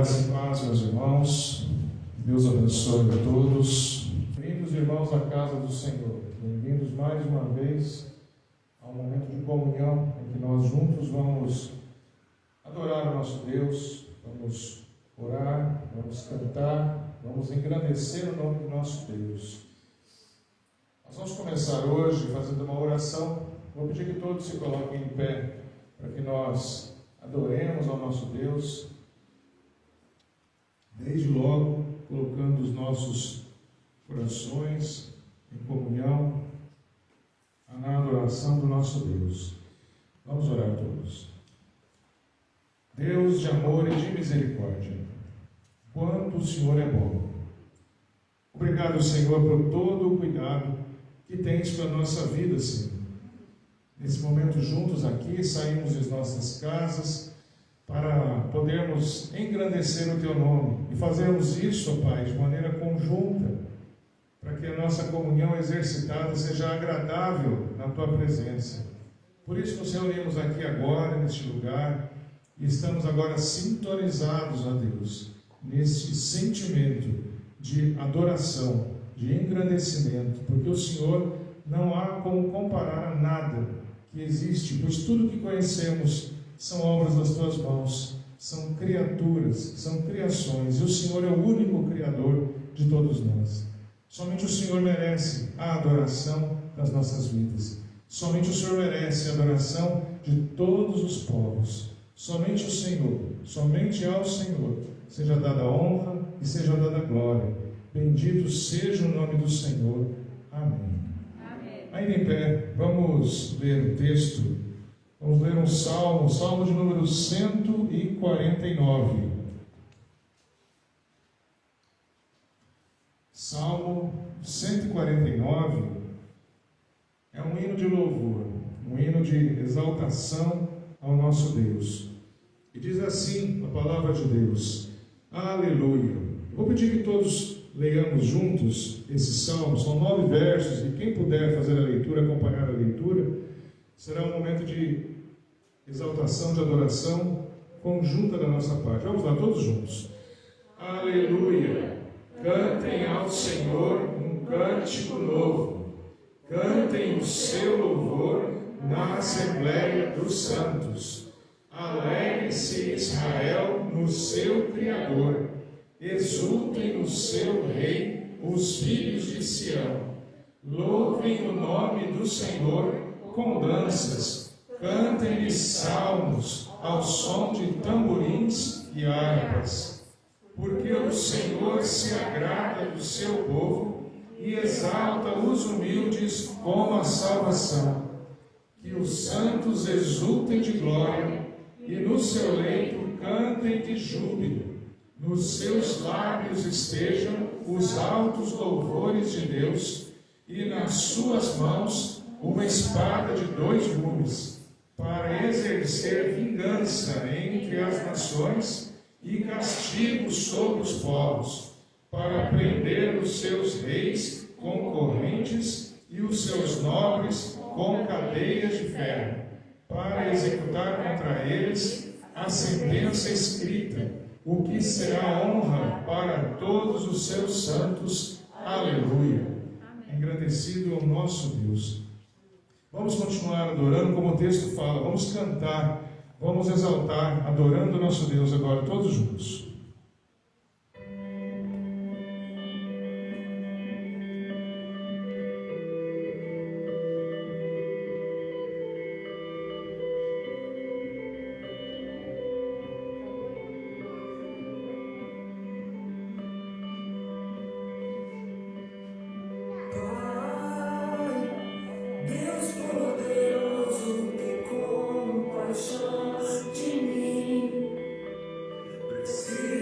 Graça e paz, meus irmãos. Deus abençoe a todos. Bem-vindos, irmãos, à casa do Senhor. Bem-vindos mais uma vez ao momento de comunhão em que nós juntos vamos adorar o nosso Deus, vamos orar, vamos cantar, vamos engrandecer o nome do nosso Deus. Nós vamos começar hoje fazendo uma oração. Vou pedir que todos se coloquem em pé para que nós adoremos ao nosso Deus. Desde logo, colocando os nossos corações em comunhão na adoração do nosso Deus. Vamos orar todos. Deus de amor e de misericórdia, quanto o Senhor é bom. Obrigado, Senhor, por todo o cuidado que tens para a nossa vida, Senhor. Nesse momento juntos aqui, saímos das nossas casas para podermos engrandecer o Teu nome e fazermos isso, ó Pai, de maneira conjunta, para que a nossa comunhão exercitada seja agradável na Tua presença. Por isso nos reunimos aqui agora, neste lugar, e estamos agora sintonizados a Deus, neste sentimento de adoração, de engrandecimento, porque o Senhor não há como comparar a nada que existe, pois tudo que conhecemos são obras das Tuas mãos, são criaturas, são criações, e o Senhor é o único Criador de todos nós. Somente o Senhor merece a adoração das nossas vidas. Somente o Senhor merece a adoração de todos os povos. Somente o Senhor, somente ao Senhor, seja dada a honra e seja dada a glória. Bendito seja o nome do Senhor. Amém. Amém. Ainda em pé, vamos ler o texto. Vamos ler um salmo, salmo de número 149. Salmo 149 é um hino de louvor, um hino de exaltação ao nosso Deus. E diz assim a palavra de Deus: Aleluia. Vou pedir que todos leiamos juntos esse salmo, são 9 versos, e quem puder fazer a leitura, acompanhar a leitura, será um momento de exaltação, de adoração conjunta da nossa parte. Vamos lá, todos juntos. Aleluia! Cantem ao Senhor um cântico novo. Cantem o seu louvor na Assembleia dos Santos. Alegre-se Israel no seu Criador. Exultem no seu Rei os filhos de Sião. Louvem o nome do Senhor com danças. Cantem-lhe salmos ao som de tamborins e harpas. Porque o Senhor se agrada do seu povo e exalta os humildes com a salvação. Que os santos exultem de glória e no seu leito cantem de júbilo. Nos seus lábios estejam os altos louvores de Deus e nas suas mãos uma espada de 2 gumes, para exercer vingança entre as nações e castigo sobre os povos, para prender os seus reis com correntes e os seus nobres com cadeias de ferro, para executar contra eles a sentença escrita, o que será honra para todos os seus santos. Aleluia. Engrandecido é o nosso Deus. Vamos continuar adorando como o texto fala, vamos cantar, vamos exaltar, adorando o nosso Deus agora, todos juntos. See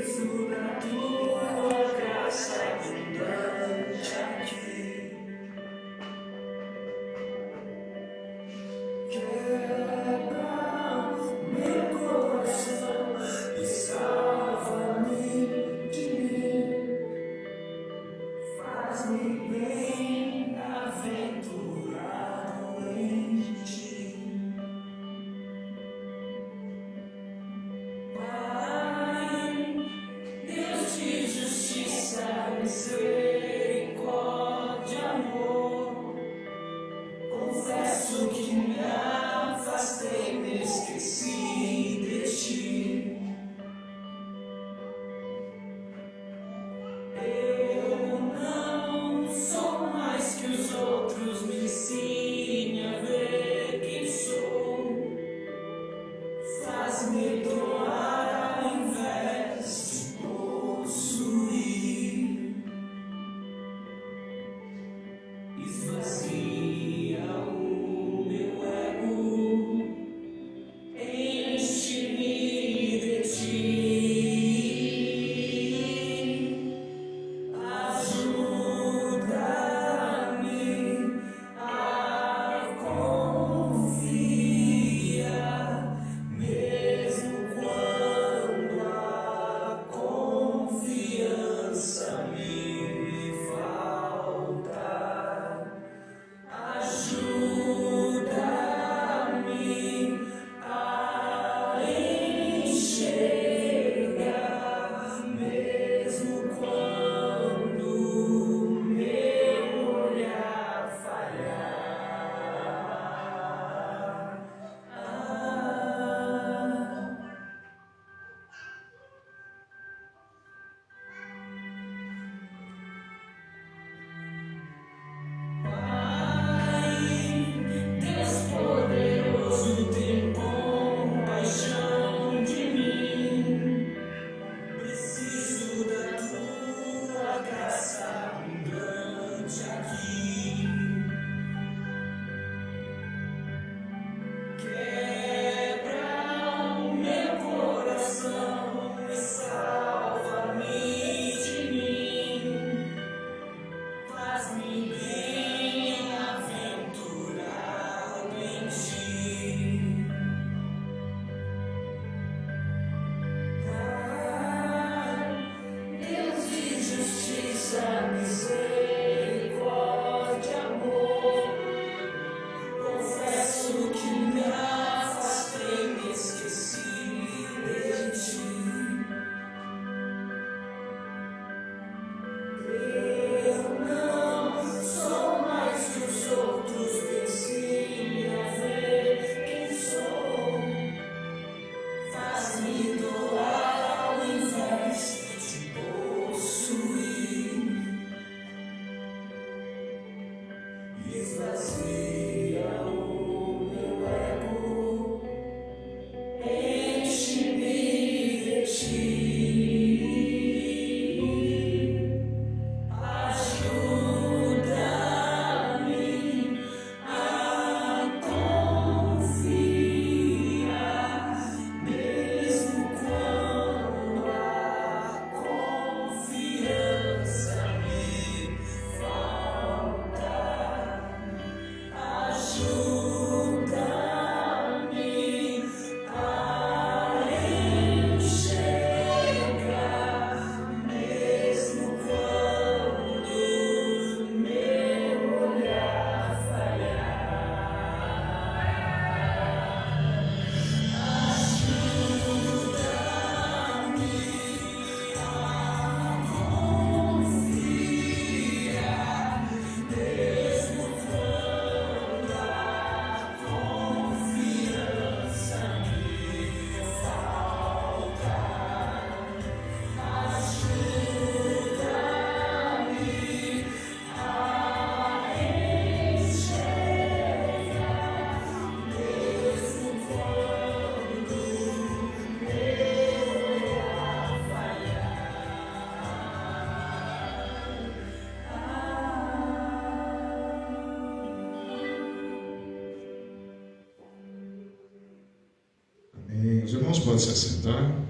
Os irmãos podem se assentar.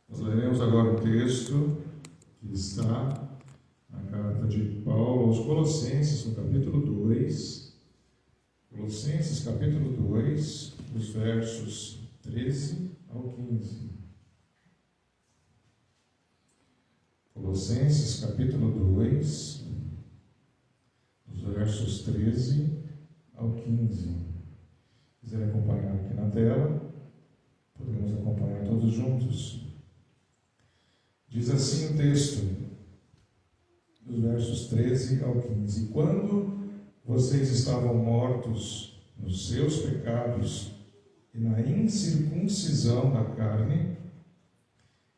Nós leremos agora o texto que está na carta de Paulo aos Colossenses, no capítulo 2. Colossenses, capítulo 2, dos versos 13 ao 15. Colossenses, capítulo 2, dos versos 13 ao 15. Se quiserem acompanhar aqui na tela, podemos acompanhar todos juntos. Diz assim o texto, dos versos 13 ao 15: Quando vocês estavam mortos nos seus pecados e na incircuncisão da carne,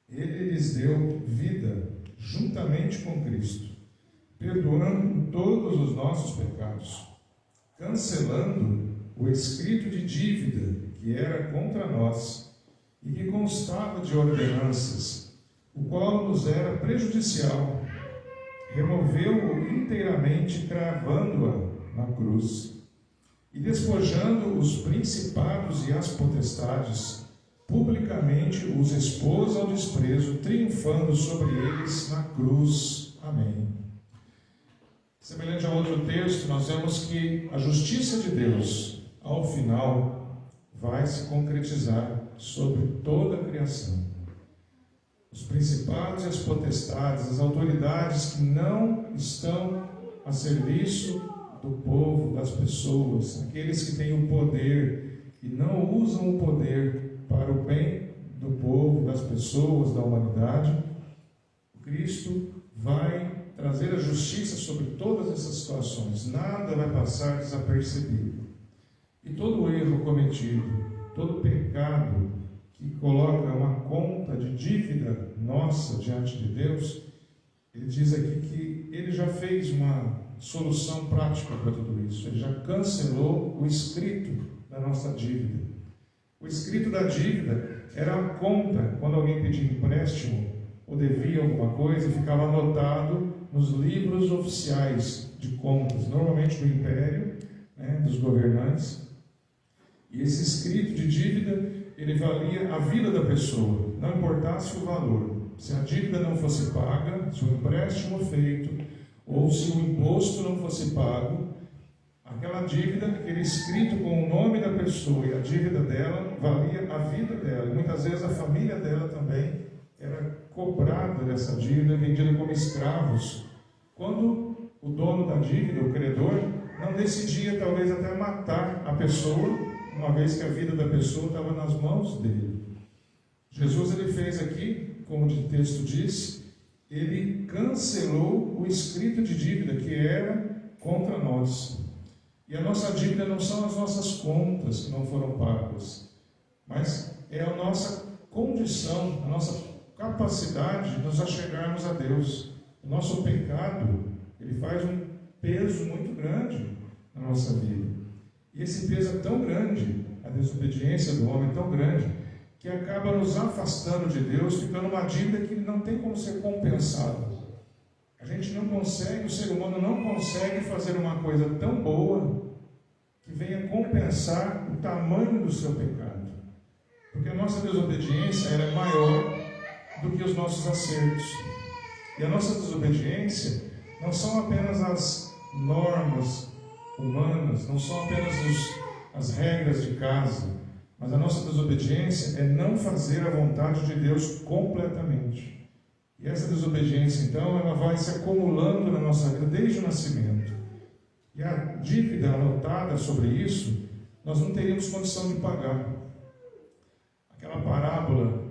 ele lhes deu vida juntamente com Cristo, perdoando todos os nossos pecados, cancelando o escrito de dívida que era contra nós e que constava de ordenanças, o qual nos era prejudicial. Removeu-o inteiramente, cravando-a na cruz, e despojando os principados e as potestades, publicamente os expôs ao desprezo, triunfando sobre eles na cruz. Amém. Semelhante a outro texto, nós vemos que a justiça de Deus, ao final, vai se concretizar sobre toda a criação. Os principados e as potestades, as autoridades que não estão a serviço do povo, das pessoas, aqueles que têm o poder e não usam o poder para o bem do povo, das pessoas, da humanidade, Cristo vai trazer a justiça sobre todas essas situações. Nada vai passar desapercebido. E todo erro cometido, todo pecado que coloca uma conta de dívida nossa diante de Deus, ele diz aqui que ele já fez uma solução prática para tudo isso. Ele já cancelou o escrito da nossa dívida. O escrito da dívida era a conta, quando alguém pedia empréstimo ou devia alguma coisa, ficava anotado nos livros oficiais de contas, normalmente do império, dos governantes. E esse escrito de dívida, ele valia a vida da pessoa, não importasse o valor. Se a dívida não fosse paga, se o empréstimo feito, ou se o imposto não fosse pago, aquela dívida, aquele escrito com o nome da pessoa e a dívida dela, valia a vida dela. E muitas vezes a família dela também era cobrada dessa dívida, vendida como escravos. Quando o dono da dívida, o credor, não decidia talvez até matar a pessoa, uma vez que a vida da pessoa estava nas mãos dele. Jesus, ele fez aqui, como o texto diz, ele cancelou o escrito de dívida que era contra nós. E a nossa dívida não são as nossas contas que não foram pagas, mas é a nossa condição, a nossa capacidade de nos achegarmos a Deus. O nosso pecado, ele faz um peso muito grande na nossa vida. E esse peso é tão grande, a desobediência do homem é tão grande, que acaba nos afastando de Deus, ficando uma dívida que não tem como ser compensada. A gente não consegue, o ser humano não consegue fazer uma coisa tão boa que venha compensar o tamanho do seu pecado. Porque a nossa desobediência é maior do que os nossos acertos. E a nossa desobediência não são apenas as normas humanas, não são apenas as regras de casa, mas a nossa desobediência é não fazer a vontade de Deus completamente. E essa desobediência, então, ela vai se acumulando na nossa vida desde o nascimento. E a dívida anotada sobre isso, nós não teríamos condição de pagar. Aquela parábola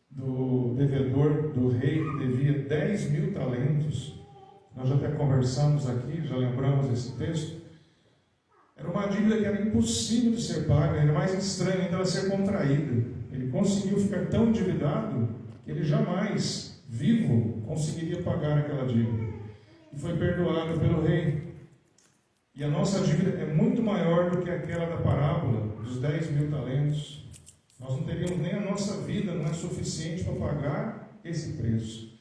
do devedor, do rei que devia 10.000 talentos, nós já até conversamos aqui, já lembramos esse texto. Era uma dívida que era impossível de ser paga, era mais estranho ainda ela ser contraída. Ele conseguiu ficar tão endividado que ele jamais, vivo, conseguiria pagar aquela dívida. E foi perdoado pelo rei. E a nossa dívida é muito maior do que aquela da parábola dos 10.000 talentos. Nós não teríamos nem a nossa vida, não é suficiente para pagar esse preço.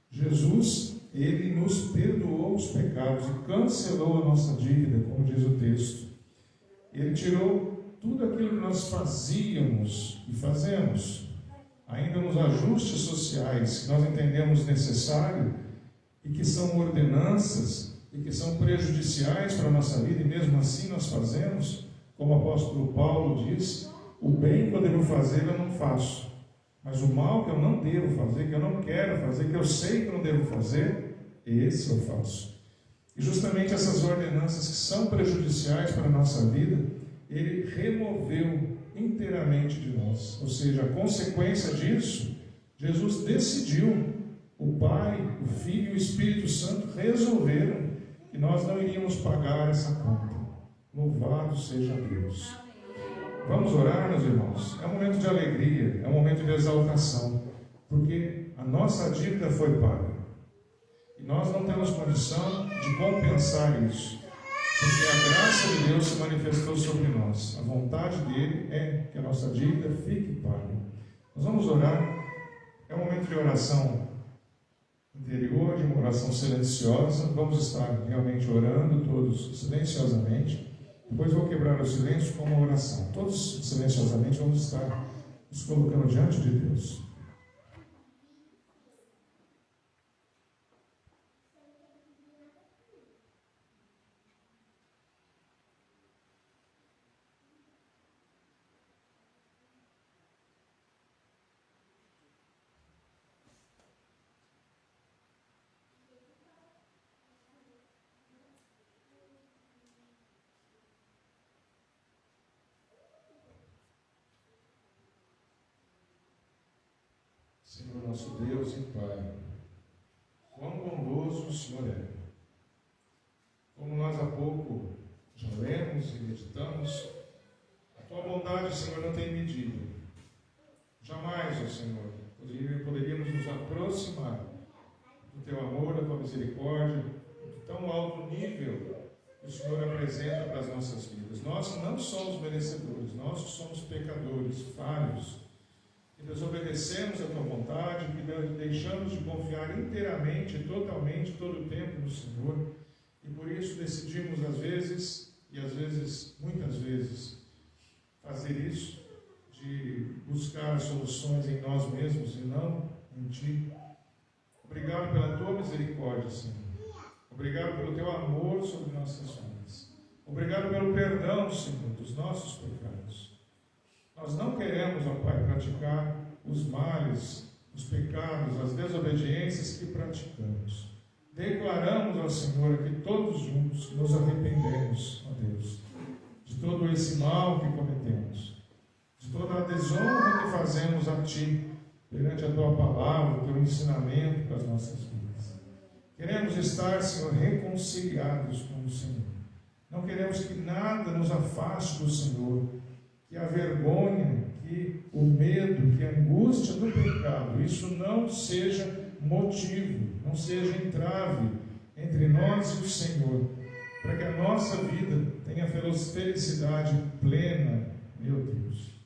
Jesus, ele nos perdoou os pecados e cancelou a nossa dívida, como diz o texto. Ele tirou tudo aquilo que nós fazíamos e fazemos, ainda nos ajustes sociais que nós entendemos necessário e que são ordenanças e que são prejudiciais para a nossa vida, e mesmo assim nós fazemos, como o apóstolo Paulo diz: o bem que eu devo fazer eu não faço, mas o mal que eu não devo fazer, que eu não quero fazer, que eu sei que eu não devo fazer, esse eu faço. E justamente essas ordenanças que são prejudiciais para a nossa vida, ele removeu inteiramente de nós. Ou seja, a consequência disso, Jesus decidiu, o Pai, o Filho e o Espírito Santo resolveram e nós não iríamos pagar essa conta. Louvado seja Deus. Vamos orar, meus irmãos? É um momento de alegria, é um momento de exaltação, porque a nossa dívida foi paga. E nós não temos condição de compensar isso, porque a graça de Deus se manifestou sobre nós. A vontade dele é que a nossa dívida fique paga. Nós vamos orar. É um momento de oração interior, de uma oração silenciosa. Vamos estar realmente orando todos silenciosamente. Depois vou quebrar o silêncio com uma oração. Todos silenciosamente vamos estar nos colocando diante de Deus. Senhor nosso Deus e Pai, quão bondoso o Senhor é. Como nós há pouco já lemos e meditamos, a Tua bondade, Senhor, não tem medida. Jamais, ó Senhor, poderíamos nos aproximar do Teu amor, da Tua misericórdia, de tão alto nível que o Senhor apresenta para as nossas vidas. Nós não somos merecedores, nós somos pecadores, falhos, que desobedecemos a Tua vontade, que deixamos de confiar inteiramente, totalmente, todo o tempo no Senhor, e por isso decidimos às vezes, e às vezes, muitas vezes, fazer isso, de buscar as soluções em nós mesmos e não em Ti. Obrigado pela Tua misericórdia, Senhor. Obrigado pelo Teu amor sobre nossas vidas. Obrigado pelo perdão, Senhor, dos nossos pecados. Nós não queremos, ó Pai, praticar os males, os pecados, as desobediências que praticamos. Declaramos ao Senhor que todos juntos nos arrependemos, ó Deus, de todo esse mal que cometemos, de toda a desonra que fazemos a Ti, perante a Tua palavra, o Teu ensinamento para as nossas vidas. Queremos estar, Senhor, reconciliados com o Senhor. Não queremos que nada nos afaste do Senhor, que a vergonha, que o medo, que a angústia do pecado, isso não seja motivo, não seja entrave entre nós e o Senhor, para que a nossa vida tenha felicidade plena, meu Deus.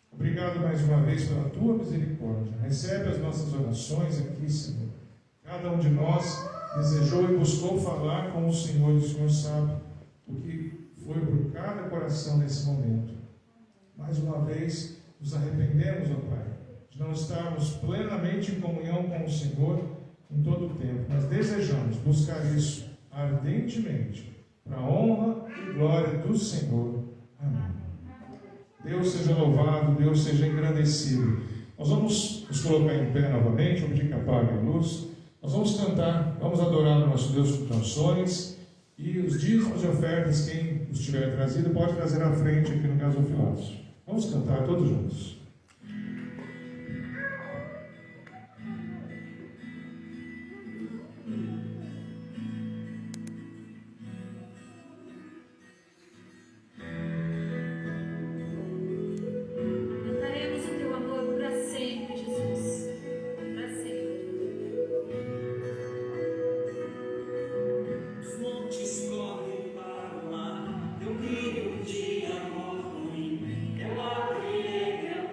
Obrigado mais uma vez pela Tua misericórdia. Recebe as nossas orações aqui, Senhor. Cada um de nós desejou e buscou falar com o Senhor, e o Senhor sabe o que foi por cada coração nesse momento. Mais uma vez, nos arrependemos, ó Pai, de não estarmos plenamente em comunhão com o Senhor em todo o tempo, mas desejamos buscar isso ardentemente, para a honra e glória do Senhor. Amém. Deus seja louvado, Deus seja engrandecido. Nós vamos nos colocar em pé novamente, vou pedir que apague a luz. Nós vamos cantar, vamos adorar o nosso Deus com canções, e os dízimos e ofertas, quem os tiver trazido, pode trazer à frente aqui no Gasofilados. Vamos cantar todos juntos. Teu rio de amor ruim, eu abrirei meu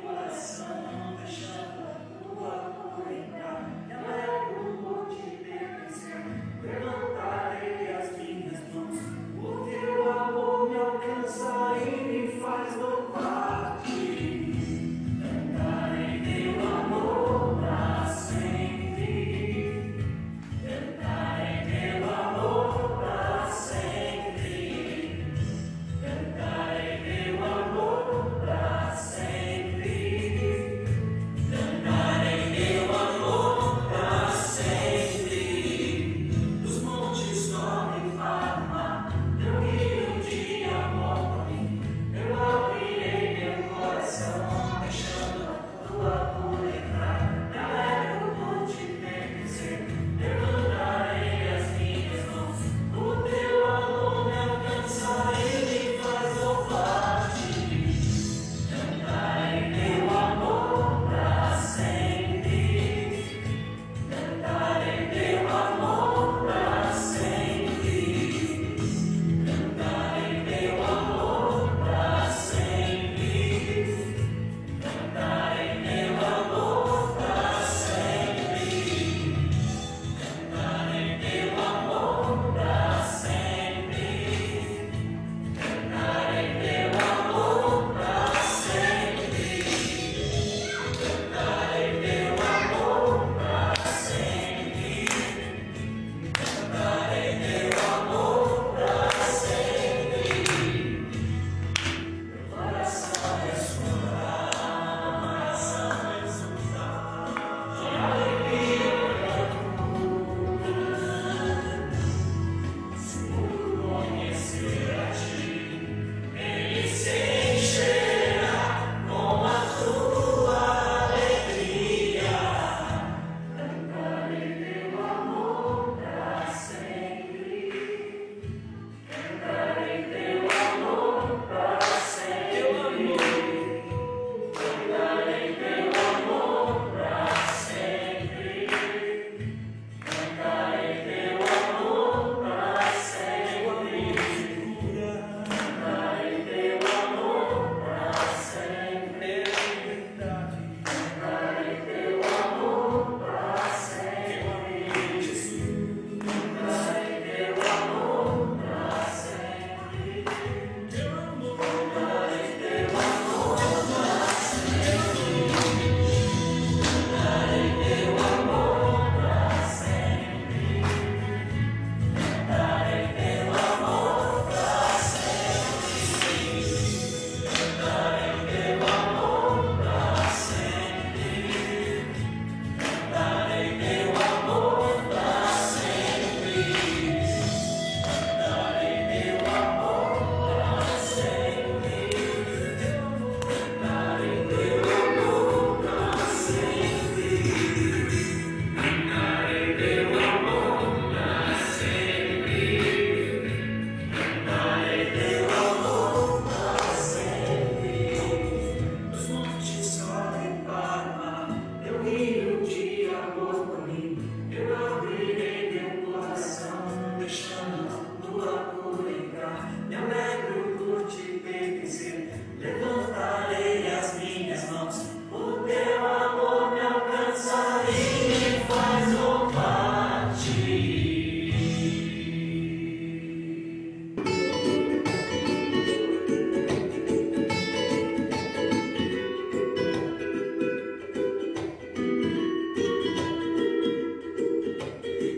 vencer. Levantarei as minhas mãos, o teu amor me alcança e me faz louvar-te.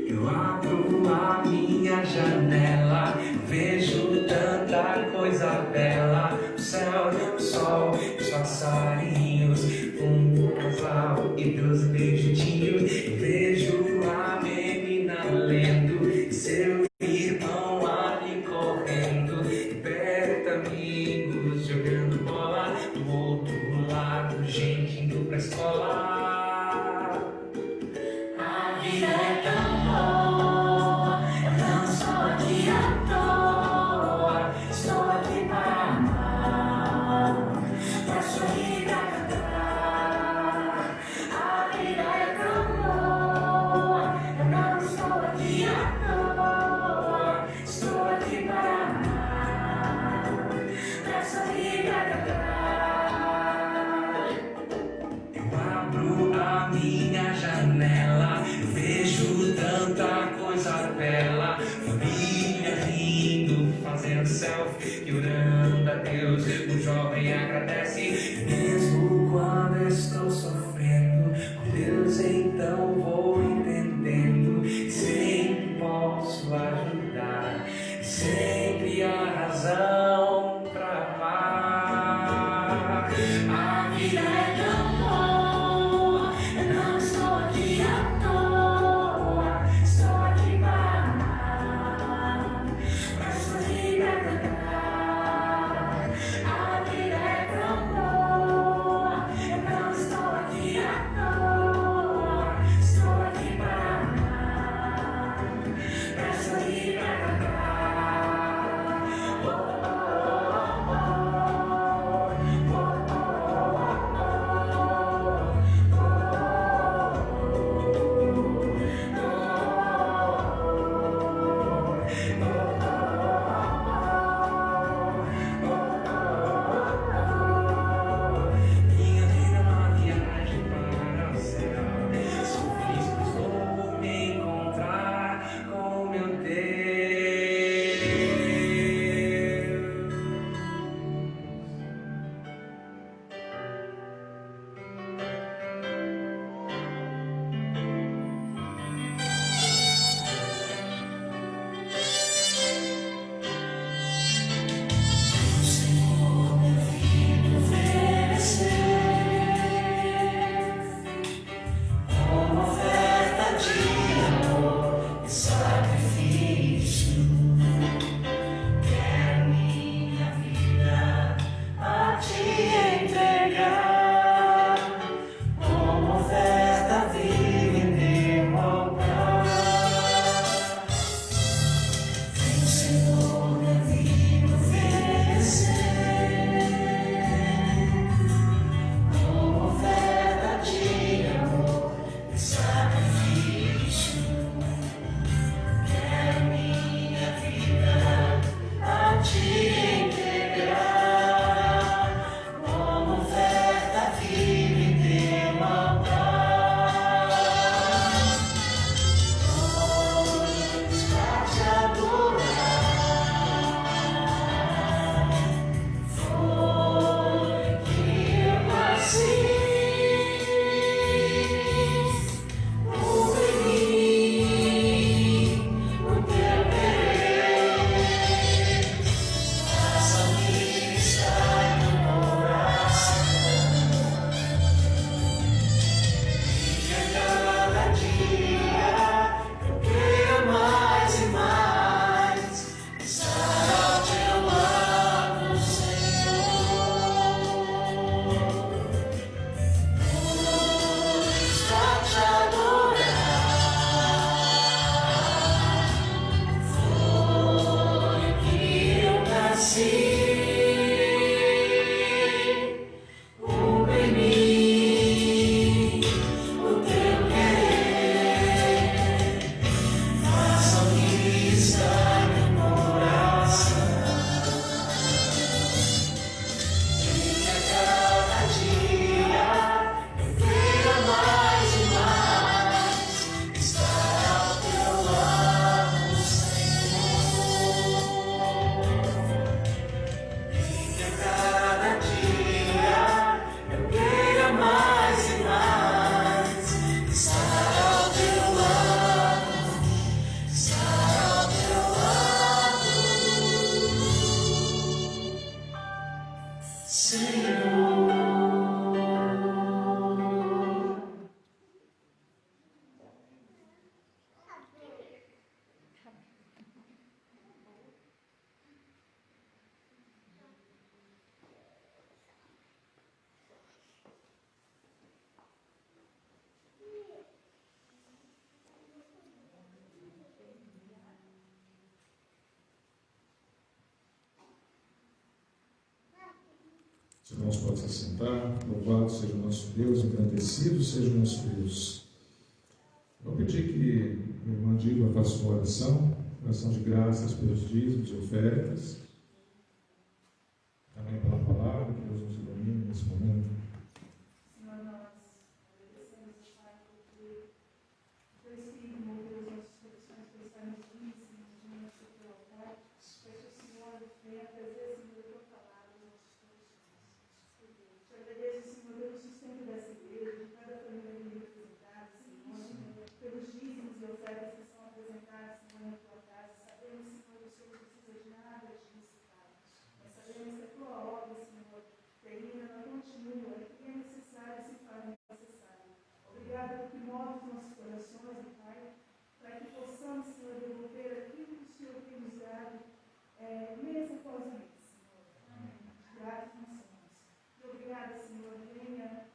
Eu abro a minha janela, vejo tanta coisa bela, o céu, o sol, os passarinhos, um casal e 12 beijinhos. Vejo a menina lendo, seu irmão ali correndo, perto amigos jogando bola, do outro lado gente indo pra escola. A vida é tão boa, eu não estou aqui à toa, estou aqui para amar, pra sorrir e pra cantar. A vida é tão boa, eu não estou aqui à toa, estou aqui para amar, pra sorrir e pra cantar. Eu abro a minha janela, vejo tanta coisa bela, família rindo, fazendo selfie, e orando a Deus. O jovem agradece, mesmo quando estou sofrendo, com Deus então vou entendendo, sempre posso ajudar, sempre há razão pra amar. A vida é tão boa, eu não estou aqui à toa, estou aqui para amar, pra sorrir e pra cantar. A vida é tão boa. Senhor. Os irmãos podem se assentar. Louvado seja o nosso Deus, engrandecido seja o nosso Deus. Vou pedir que a irmã Diva faça uma oração de graças pelos dízimos e ofertas, também pela palavra, que Deus nos ilumine nesse momento. Senhor, nós agradecemos, Pai, porque teu Espírito moveu os nossos corações para estarmos dízimos diante do teu altar. Peço, Senhor, venha trazer, Senhor, a tua palavra aos nossos corações. Te agradeço, Senhor, pelo sustento dessa igreja, de cada família que me representada, Senhor, pelos dízimos e ofertas que são apresentados, Senhor, na tua casa. Sabemos, Senhor, que o Senhor não precisa de nada disso, Pai. Mas sabemos que a tua obra, Senhor, termina, ela continua, e que é necessário se faz necessário. Obrigada porque move os nossos corações, Pai, para que possamos, Senhor, devolver aquilo que o Senhor tem nos dado, mês após mês, Senhor. Gratos nós somos. E obrigada, Senhor, venha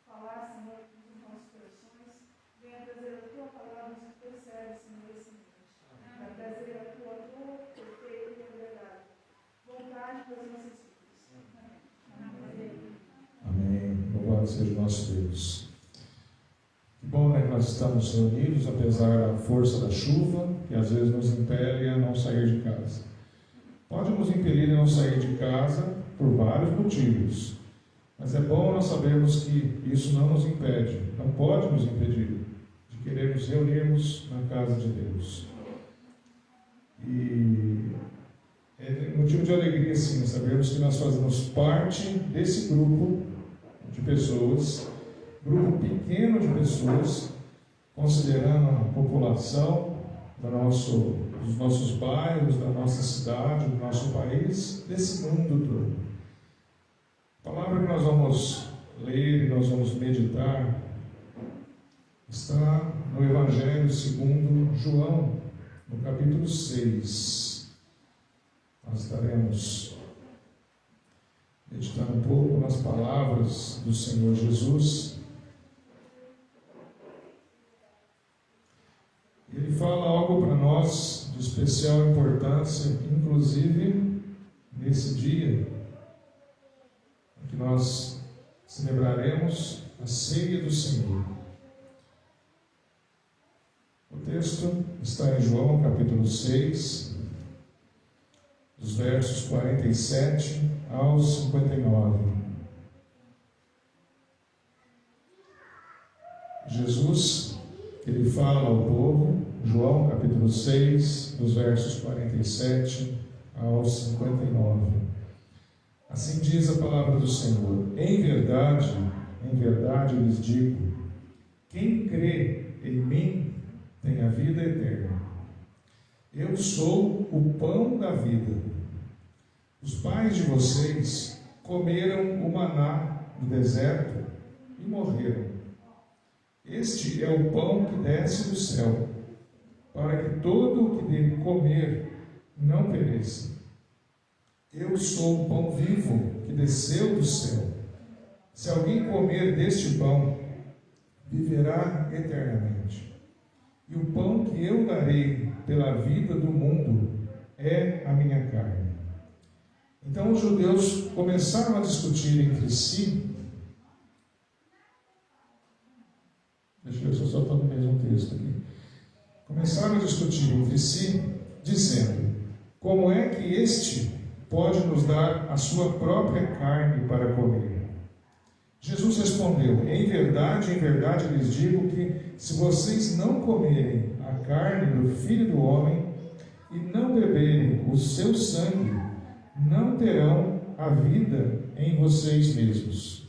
falar, Senhor, nos nossos corações, venha trazer a tua palavra nos teus servos, Senhor, esse noite. Vai trazer a tua dor perfeita e verdade. Vontade para os nossos filhos. Amém. Amém. Louvado seja o nosso Deus. Que bom, né, que nós estamos reunidos, apesar da força da chuva, que às vezes nos impele a não sair de casa. Pode nos impelir a não sair de casa por vários motivos, mas é bom nós sabermos que isso não nos impede, não pode nos impedir de querermos reunirmos na casa de Deus. E é motivo de alegria, sim, sabermos que nós fazemos parte desse grupo de pessoas, grupo pequeno de pessoas, considerando a população dos nossos bairros, da nossa cidade, do nosso país, desse mundo todo. A palavra que nós vamos ler e nós vamos meditar está no Evangelho segundo João, no capítulo 6. Nós estaremos meditando um pouco nas palavras do Senhor Jesus. Ele fala algo para nós de especial importância, inclusive nesse dia em que nós celebraremos a ceia do Senhor. O texto está em João, capítulo 6, dos versos 47 aos 59. Jesus, ele fala ao povo, João capítulo 6, dos versos 47 aos 59. Assim diz a palavra do Senhor: em verdade lhes digo, quem crê em mim tem a vida eterna. Eu sou o pão da vida. Os pais de vocês comeram o maná do deserto e morreram. Este é o pão que desce do céu, para que todo o que dele comer não pereça. Eu sou o pão vivo que desceu do céu. Se alguém comer deste pão, viverá eternamente. E o pão que eu darei pela vida do mundo é a minha carne. Então os judeus começaram a discutir entre si. Deixa eu ver se eu só estou no mesmo texto aqui. Começaram a discutir entre si, dizendo: como é que este pode nos dar a sua própria carne para comer? Jesus respondeu: em verdade lhes digo que, se vocês não comerem a carne do Filho do Homem e não beberem o seu sangue, não terão a vida em vocês mesmos.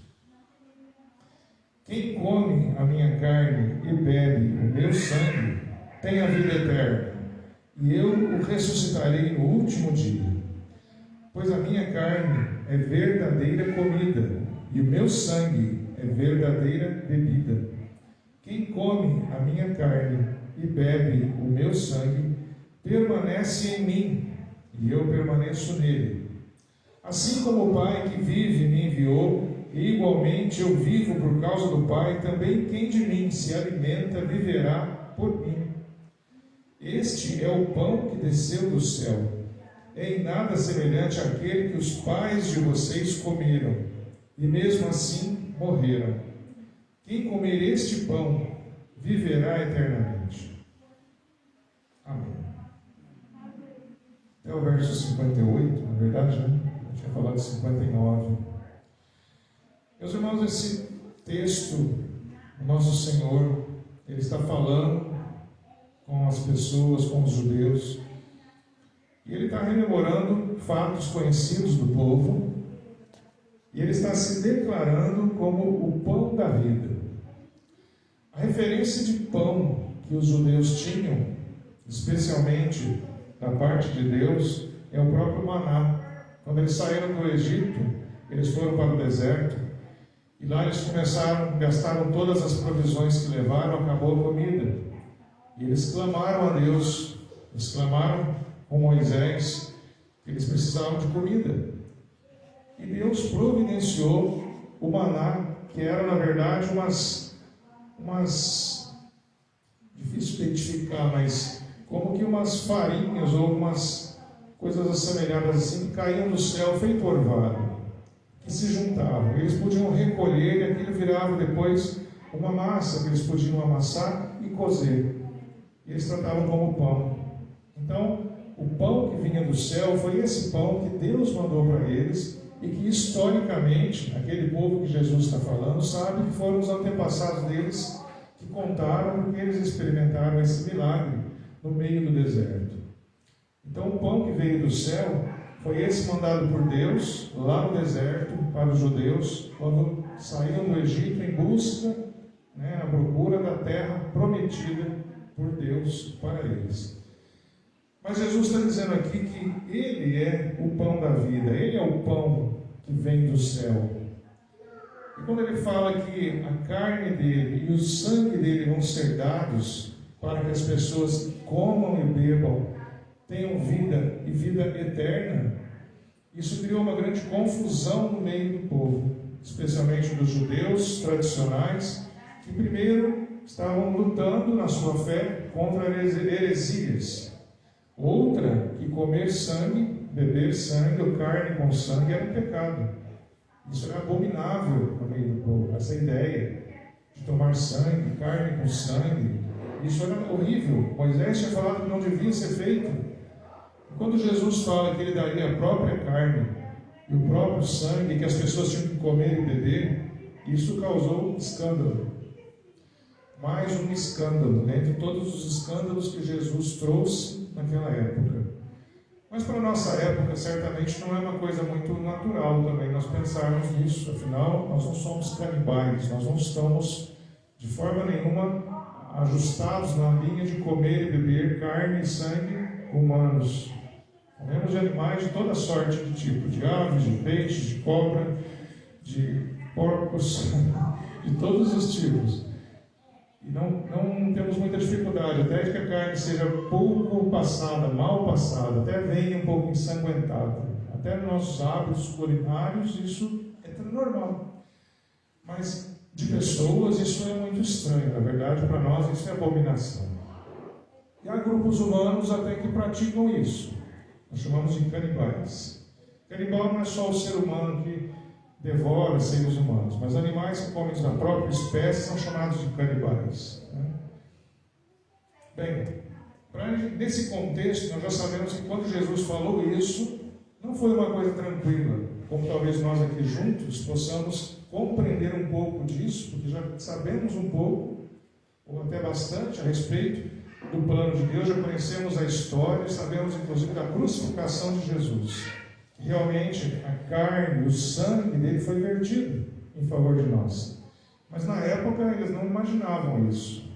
Quem come a minha carne e bebe o meu sangue tem a vida eterna, e eu o ressuscitarei no último dia. Pois a minha carne é verdadeira comida, e o meu sangue é verdadeira bebida. Quem come a minha carne e bebe o meu sangue, permanece em mim, e eu permaneço nele. Assim como o Pai que vive me enviou, e igualmente eu vivo por causa do Pai, também quem de mim se alimenta viverá por mim. Este é o pão que desceu do céu. É em nada semelhante àquele que os pais de vocês comeram, e mesmo assim morreram. Quem comer este pão viverá eternamente. Amém. Até o verso 58, na verdade, né? Eu tinha falado de 59. Meus irmãos, esse texto, o nosso Senhor, Ele está falando com as pessoas, com os judeus, e Ele está rememorando fatos conhecidos do povo, e Ele está se declarando como o pão da vida. A referência de pão que os judeus tinham, especialmente da parte de Deus, é o próprio maná. Quando eles saíram do Egito, eles foram para o deserto, e lá eles gastaram todas as provisões que levaram, acabou a comida. E eles clamaram a Deus, eles clamaram com Moisés, que eles precisavam de comida. E Deus providenciou o maná, que era na verdade umas difícil de identificar, mas como que umas farinhas ou umas coisas assemelhadas assim, que caíam do céu feito orvalho, que se juntavam. Eles podiam recolher e aquilo virava depois uma massa que eles podiam amassar e cozer. E eles tratavam como pão. Então, o pão que vinha do céu foi esse pão que Deus mandou para eles, e que historicamente, aquele povo que Jesus está falando, sabe que foram os antepassados deles que contaram, porque eles experimentaram esse milagre no meio do deserto. Então, o pão que veio do céu foi esse mandado por Deus lá no deserto para os judeus, quando saíram do Egito em busca, à procura da terra prometida por Deus para eles. Mas Jesus está dizendo aqui que Ele é o pão da vida, Ele é o pão que vem do céu. E quando Ele fala que a carne dEle e o sangue dEle vão ser dados para que as pessoas comam e bebam, tenham vida e vida eterna, isso criou uma grande confusão no meio do povo, especialmente dos judeus tradicionais, que primeiro estavam lutando na sua fé contra heresias. Outra, que comer sangue, beber sangue ou carne com sangue era um pecado. Isso era abominável no meio do povo, essa ideia de tomar sangue, carne com sangue. Isso era horrível. Moisés tinha falado que não devia ser feito. E quando Jesus fala que Ele daria a própria carne e o próprio sangue, que as pessoas tinham que comer e beber, isso causou um escândalo. Mais um escândalo, dentre todos os escândalos que Jesus trouxe naquela época. Mas para a nossa época, certamente não é uma coisa muito natural também nós pensarmos nisso. Afinal, nós não somos canibais, nós não estamos de forma nenhuma ajustados na linha de comer e beber carne e sangue humanos. Comemos de animais de toda sorte de tipo, de aves, de peixes, de cobra, de porcos, de todos os tipos. E não temos muita dificuldade, até de que a carne seja pouco passada, mal passada, até venha um pouco ensanguentada. Até nos nossos hábitos culinários isso é normal. Mas de pessoas isso é muito estranho, na verdade para nós isso é abominação. E há grupos humanos até que praticam isso, nós chamamos de canibais. Canibal não é só o ser humano que devora seres humanos, mas animais que comem da própria espécie são chamados de canibais. Bem, nesse contexto, nós já sabemos que quando Jesus falou isso, não foi uma coisa tranquila, como talvez nós aqui juntos possamos compreender um pouco disso, porque já sabemos um pouco, ou até bastante, a respeito do plano de Deus, já conhecemos a história, sabemos inclusive da crucificação de Jesus. Realmente a carne, o sangue dele foi vertido em favor de nós. Mas na época eles não imaginavam isso.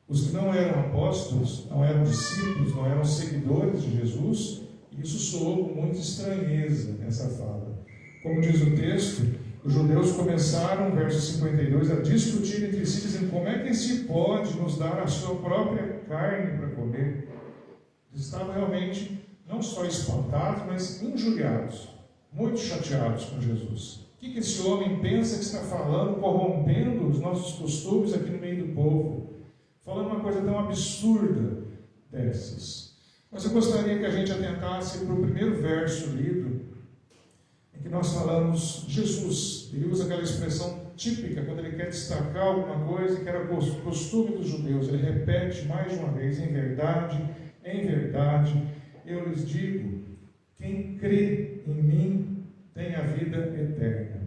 Os que não eram apóstolos, não eram discípulos, não eram seguidores de Jesus, isso soou com muita estranheza essa fala. Como diz o texto, os judeus começaram, verso 52, a discutir entre si, dizendo: como é que esse pode nos dar a sua própria carne para comer? Eles estavam realmente não só espantados, mas injuriados, muito chateados com Jesus. O que esse homem pensa que está falando, corrompendo os nossos costumes aqui no meio do povo? Falando uma coisa tão absurda dessas. Mas eu gostaria que a gente atentasse para o primeiro verso lido, em que nós falamos Jesus. Ele usa aquela expressão típica quando ele quer destacar alguma coisa que era costume dos judeus. Ele repete mais de uma vez: em verdade, eu lhes digo, quem crê em mim tem a vida eterna.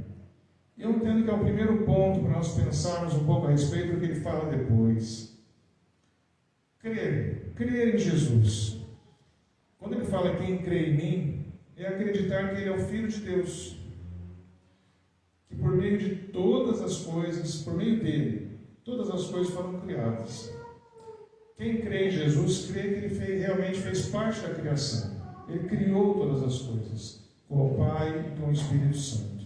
E eu entendo que é o primeiro ponto para nós pensarmos um pouco a respeito do que ele fala depois. Crer em Jesus. Quando ele fala quem crê em mim, é acreditar que ele é o Filho de Deus, que por meio de todas as coisas, por meio dele, todas as coisas foram criadas. Quem crê em Jesus, crê que ele realmente fez parte da criação. Ele criou todas as coisas, com o Pai e com o Espírito Santo.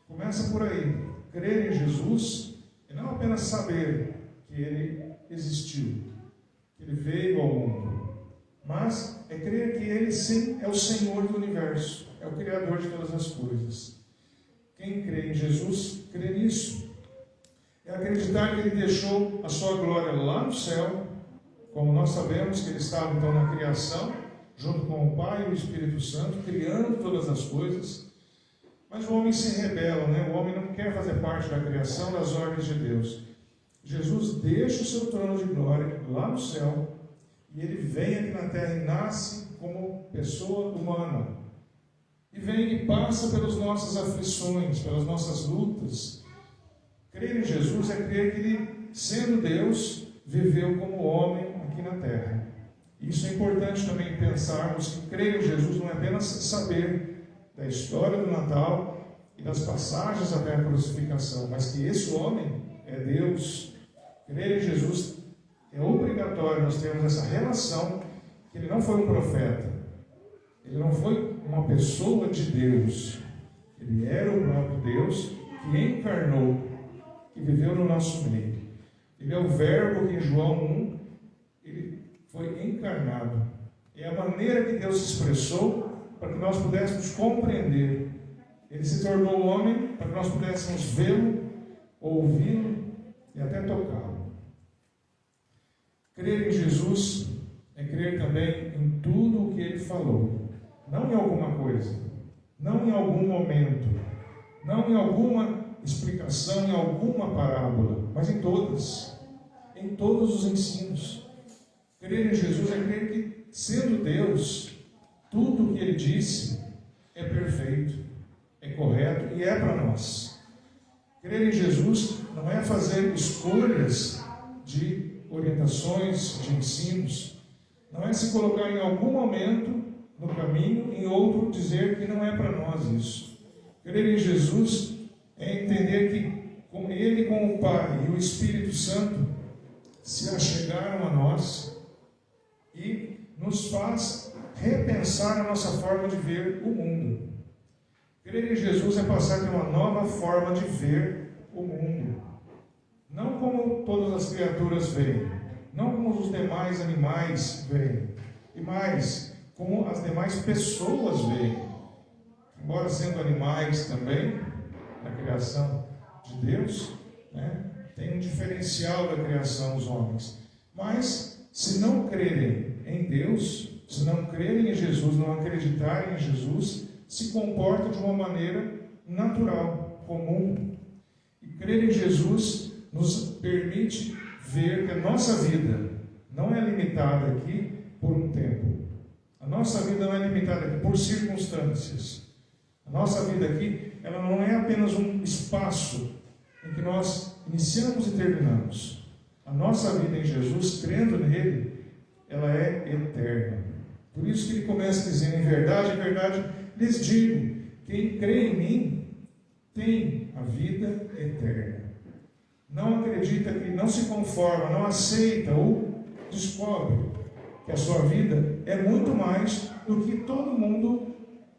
Começa por aí. Crer em Jesus é não apenas saber que ele existiu, que ele veio ao mundo, mas é crer que ele sim é o Senhor do universo, é o Criador de todas as coisas. Quem crê em Jesus, crê nisso. É acreditar que ele deixou a sua glória lá no céu, como nós sabemos que ele estava então na criação, junto com o Pai e o Espírito Santo, criando todas as coisas. Mas o homem se rebela, O homem não quer fazer parte da criação, das ordens de Deus. Jesus deixa o seu trono de glória lá no céu, e ele vem aqui na terra e nasce como pessoa humana. E vem e passa pelas nossas aflições, pelas nossas lutas. Crer em Jesus é crer que ele, sendo Deus, viveu como homem aqui na terra. Isso é importante também pensarmos que crer em Jesus não é apenas saber da história do Natal e das passagens até a crucificação, mas que esse homem é Deus. Crer em Jesus é obrigatório nós termos essa relação, que ele não foi um profeta, ele não foi uma pessoa de Deus, ele era o próprio Deus que encarnou, que viveu no nosso meio. Ele é o Verbo que em João 1, ele foi encarnado. É a maneira que Deus se expressou para que nós pudéssemos compreender. Ele se tornou homem para que nós pudéssemos vê-lo, ouvi-lo e até tocá-lo. Crer em Jesus é crer também em tudo o que ele falou. Não em alguma coisa, não em algum momento, não em alguma explicação, em alguma parábola, mas em todos os ensinos. Crer em Jesus é crer que, sendo Deus, tudo o que ele disse é perfeito, é correto e é para nós. Crer em Jesus não é fazer escolhas de orientações, de ensinos, não é se colocar em algum momento no caminho, em outro dizer que não é para nós isso. Crer em Jesus é entender que com ele, com o Pai e o Espírito Santo se achegaram a nós e nos faz repensar a nossa forma de ver o mundo. Crer em Jesus é passar a ter uma nova forma de ver o mundo. Não como todas as criaturas veem, não como os demais animais veem, e mais, como as demais pessoas veem. Embora sendo animais também, na criação de Deus, tem um diferencial da criação dos homens. Mas, se não crerem em Deus, se não crerem em Jesus, não acreditarem em Jesus, se comportam de uma maneira natural, comum. E crer em Jesus nos permite ver que a nossa vida não é limitada aqui por um tempo. A nossa vida não é limitada aqui por circunstâncias. A nossa vida aqui, ela não é apenas um espaço em que nós iniciamos e terminamos. A nossa vida em Jesus, crendo nele, ela é eterna. Por isso que ele começa dizendo: em verdade, lhes digo, quem crê em mim tem a vida eterna. Não acredita, que não se conforma, não aceita ou descobre que a sua vida é muito mais do que todo mundo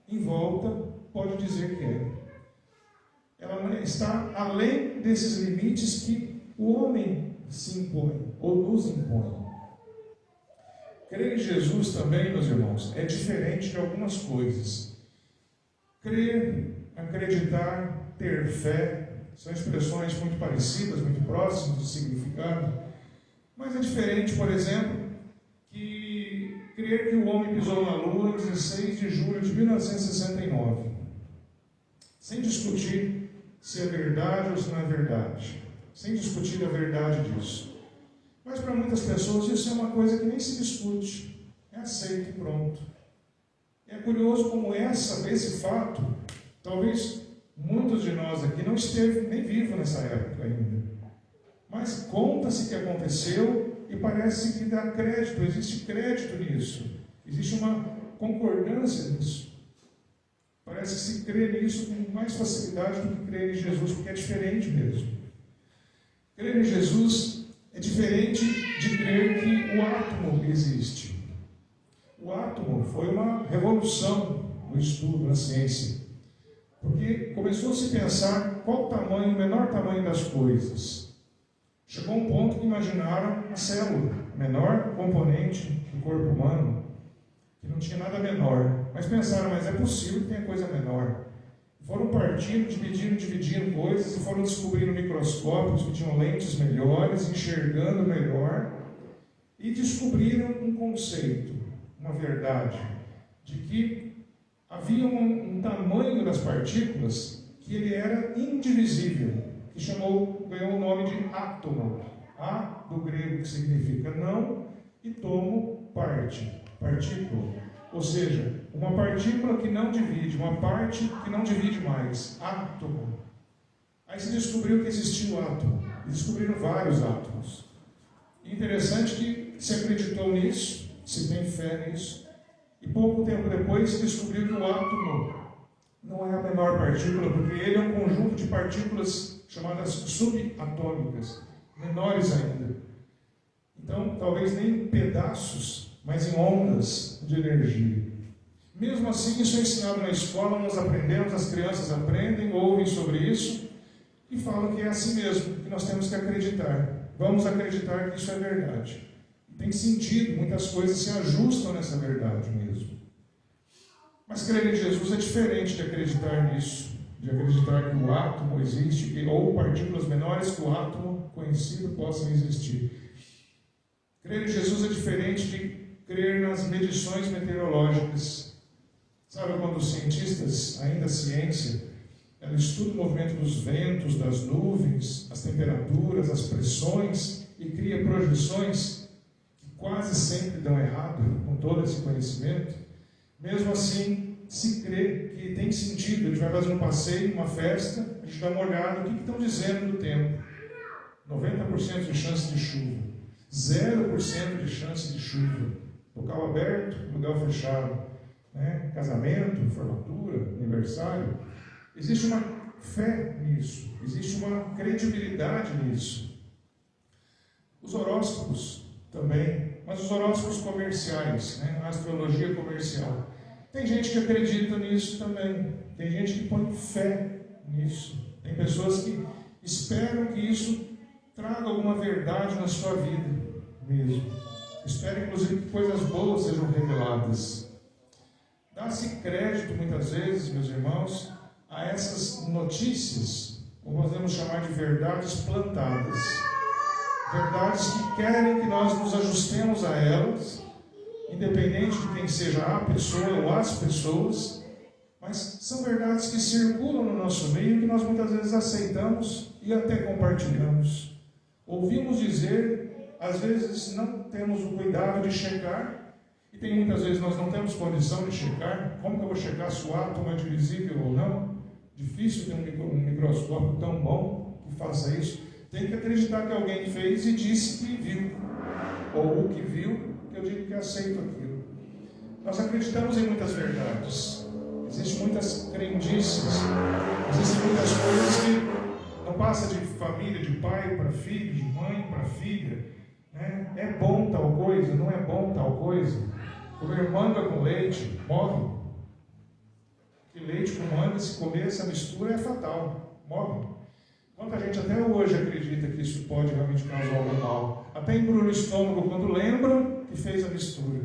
em volta pode dizer que é. está além desses limites que o homem se impõe, ou nos impõe. Crer em Jesus também, meus irmãos, é diferente de algumas coisas. Crer, acreditar, ter fé, são expressões muito parecidas, muito próximas do significado, mas é diferente, por exemplo, que crer que o homem pisou na Lua em 16 de julho de 1969, sem discutir se é verdade ou se não é verdade, sem discutir a verdade disso. Mas para muitas pessoas isso é uma coisa que nem se discute, é aceito e pronto. É curioso como esse fato, talvez muitos de nós aqui não esteve nem vivo nessa época ainda, mas conta-se que aconteceu e parece que dá crédito, existe crédito nisso, existe uma concordância nisso. Parece que se crê nisso com mais facilidade do que crer em Jesus, porque é diferente mesmo. Crer em Jesus é diferente de crer que o átomo existe. O átomo foi uma revolução no estudo, na ciência, porque começou a se pensar qual o menor tamanho das coisas. Chegou um ponto que imaginaram a célula, menor componente do corpo humano, que não tinha nada menor. Mas pensaram, mas é possível que tenha coisa menor. Foram partindo, dividindo coisas e foram descobrindo microscópios que tinham lentes melhores, enxergando melhor, e descobriram um conceito, uma verdade, de que havia um tamanho das partículas que ele era indivisível, que ganhou o nome de átomo. A do grego, que significa não, e tomo, parte, partícula. Ou seja, uma partícula que não divide, uma parte que não divide mais, átomo. Aí se descobriu que existia o átomo, e descobriram vários átomos. Interessante que se acreditou nisso, se tem fé nisso, e pouco tempo depois se descobriu que o átomo não é a menor partícula, porque ele é um conjunto de partículas chamadas subatômicas, menores ainda. Então, talvez nem em pedaços, mas em ondas de energia. Mesmo assim, isso é ensinado na escola, nós aprendemos, as crianças aprendem, ouvem sobre isso, e falam que é assim mesmo, que nós temos que acreditar. Vamos acreditar que isso é verdade. Tem sentido, muitas coisas se ajustam nessa verdade mesmo. Mas crer em Jesus é diferente de acreditar nisso, de acreditar que o átomo existe, ou partículas menores que o átomo conhecido possam existir. Crer em Jesus é diferente de crer nas medições meteorológicas. Sabe quando os cientistas, ainda a ciência, ela estuda o movimento dos ventos, das nuvens, as temperaturas, as pressões, e cria projeções que quase sempre dão errado, com todo esse conhecimento. Mesmo assim, se crê que tem sentido. A gente vai fazer um passeio, uma festa, a gente dá uma olhada, o que estão dizendo do tempo? 90% de chance de chuva, 0% de chance de chuva, local aberto, lugar fechado, né? Casamento, formatura, aniversário. Existe uma fé nisso, existe uma credibilidade nisso. Os horóscopos também, mas os horóscopos comerciais, né? A astrologia comercial. Tem gente que acredita nisso também, tem gente que põe fé nisso, tem pessoas que esperam que isso traga alguma verdade na sua vida mesmo. Esperam inclusive que coisas boas sejam reveladas. Dá-se crédito muitas vezes, meus irmãos, a essas notícias, ou podemos chamar de verdades plantadas. Verdades que querem que nós nos ajustemos a elas, independente de quem seja a pessoa ou as pessoas, mas são verdades que circulam no nosso meio, que nós muitas vezes aceitamos e até compartilhamos. Ouvimos dizer, às vezes não temos o cuidado de checar, e tem muitas vezes nós não temos condição de checar. Como que eu vou checar se o átomo é divisível ou não? Difícil ter um microscópio tão bom que faça isso. Tem que acreditar que alguém fez e disse que viu, ou o que viu, que eu digo que aceito aquilo. Nós acreditamos em muitas verdades, existem muitas crendices, existem muitas coisas que não passa de família, de pai para filho, de mãe para filha, né? É bom tal coisa, não é bom tal coisa. Comer manga com leite, morre. Que leite com manga, se comer essa mistura, é fatal. morrem. Quanta gente até hoje acredita que isso pode realmente causar algum mal. Até embrulha o estômago quando lembra que fez a mistura.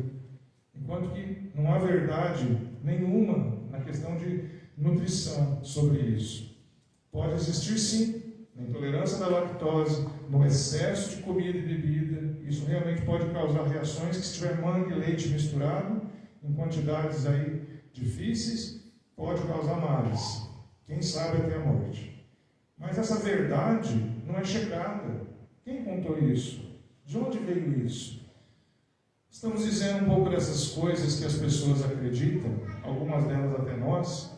Enquanto que não há verdade nenhuma na questão de nutrição sobre isso. Pode existir sim, na intolerância da lactose, no excesso de comida e bebida. Isso realmente pode causar reações que, se tiver manga e leite misturado, em quantidades aí difíceis, pode causar males. Quem sabe até a morte. Mas essa verdade não é checada. Quem contou isso? De onde veio isso? Estamos dizendo um pouco dessas coisas que as pessoas acreditam, algumas delas até nós,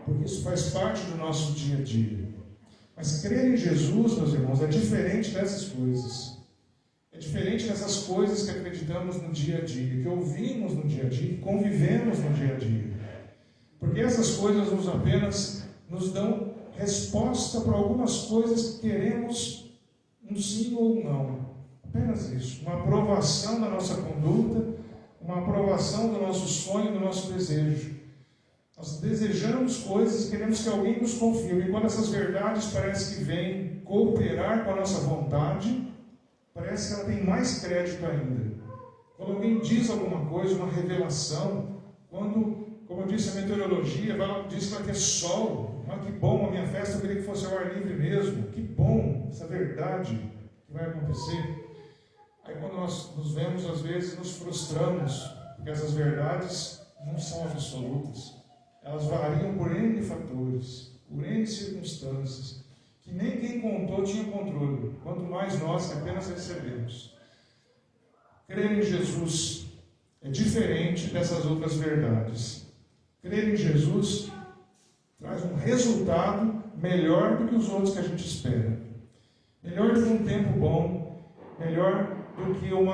porque isso faz parte do nosso dia a dia. Mas crer em Jesus, meus irmãos, é diferente dessas coisas. É diferente dessas coisas que acreditamos no dia a dia, que ouvimos no dia a dia, que convivemos no dia a dia. Porque essas coisas apenas nos dão resposta para algumas coisas que queremos um sim ou um não. Apenas isso. Uma aprovação da nossa conduta, uma aprovação do nosso sonho, do nosso desejo. Nós desejamos coisas, queremos que alguém nos confirme. E quando essas verdades parecem que vêm cooperar com a nossa vontade, parece que ela tem mais crédito ainda. Quando alguém diz alguma coisa, uma revelação, quando, como eu disse, a meteorologia diz que vai ter sol, mas que bom, a minha festa eu queria que fosse ao ar livre mesmo, que bom, essa verdade que vai acontecer. Aí quando nós nos vemos, às vezes nos frustramos, porque essas verdades não são absolutas. Elas variam por N fatores, por N circunstâncias, que nem quem contou tinha controle, quanto mais nós que apenas recebemos. Crer em Jesus é diferente dessas outras verdades. Crer em Jesus traz um resultado melhor do que os outros que a gente espera. Melhor do que um tempo bom, melhor do que um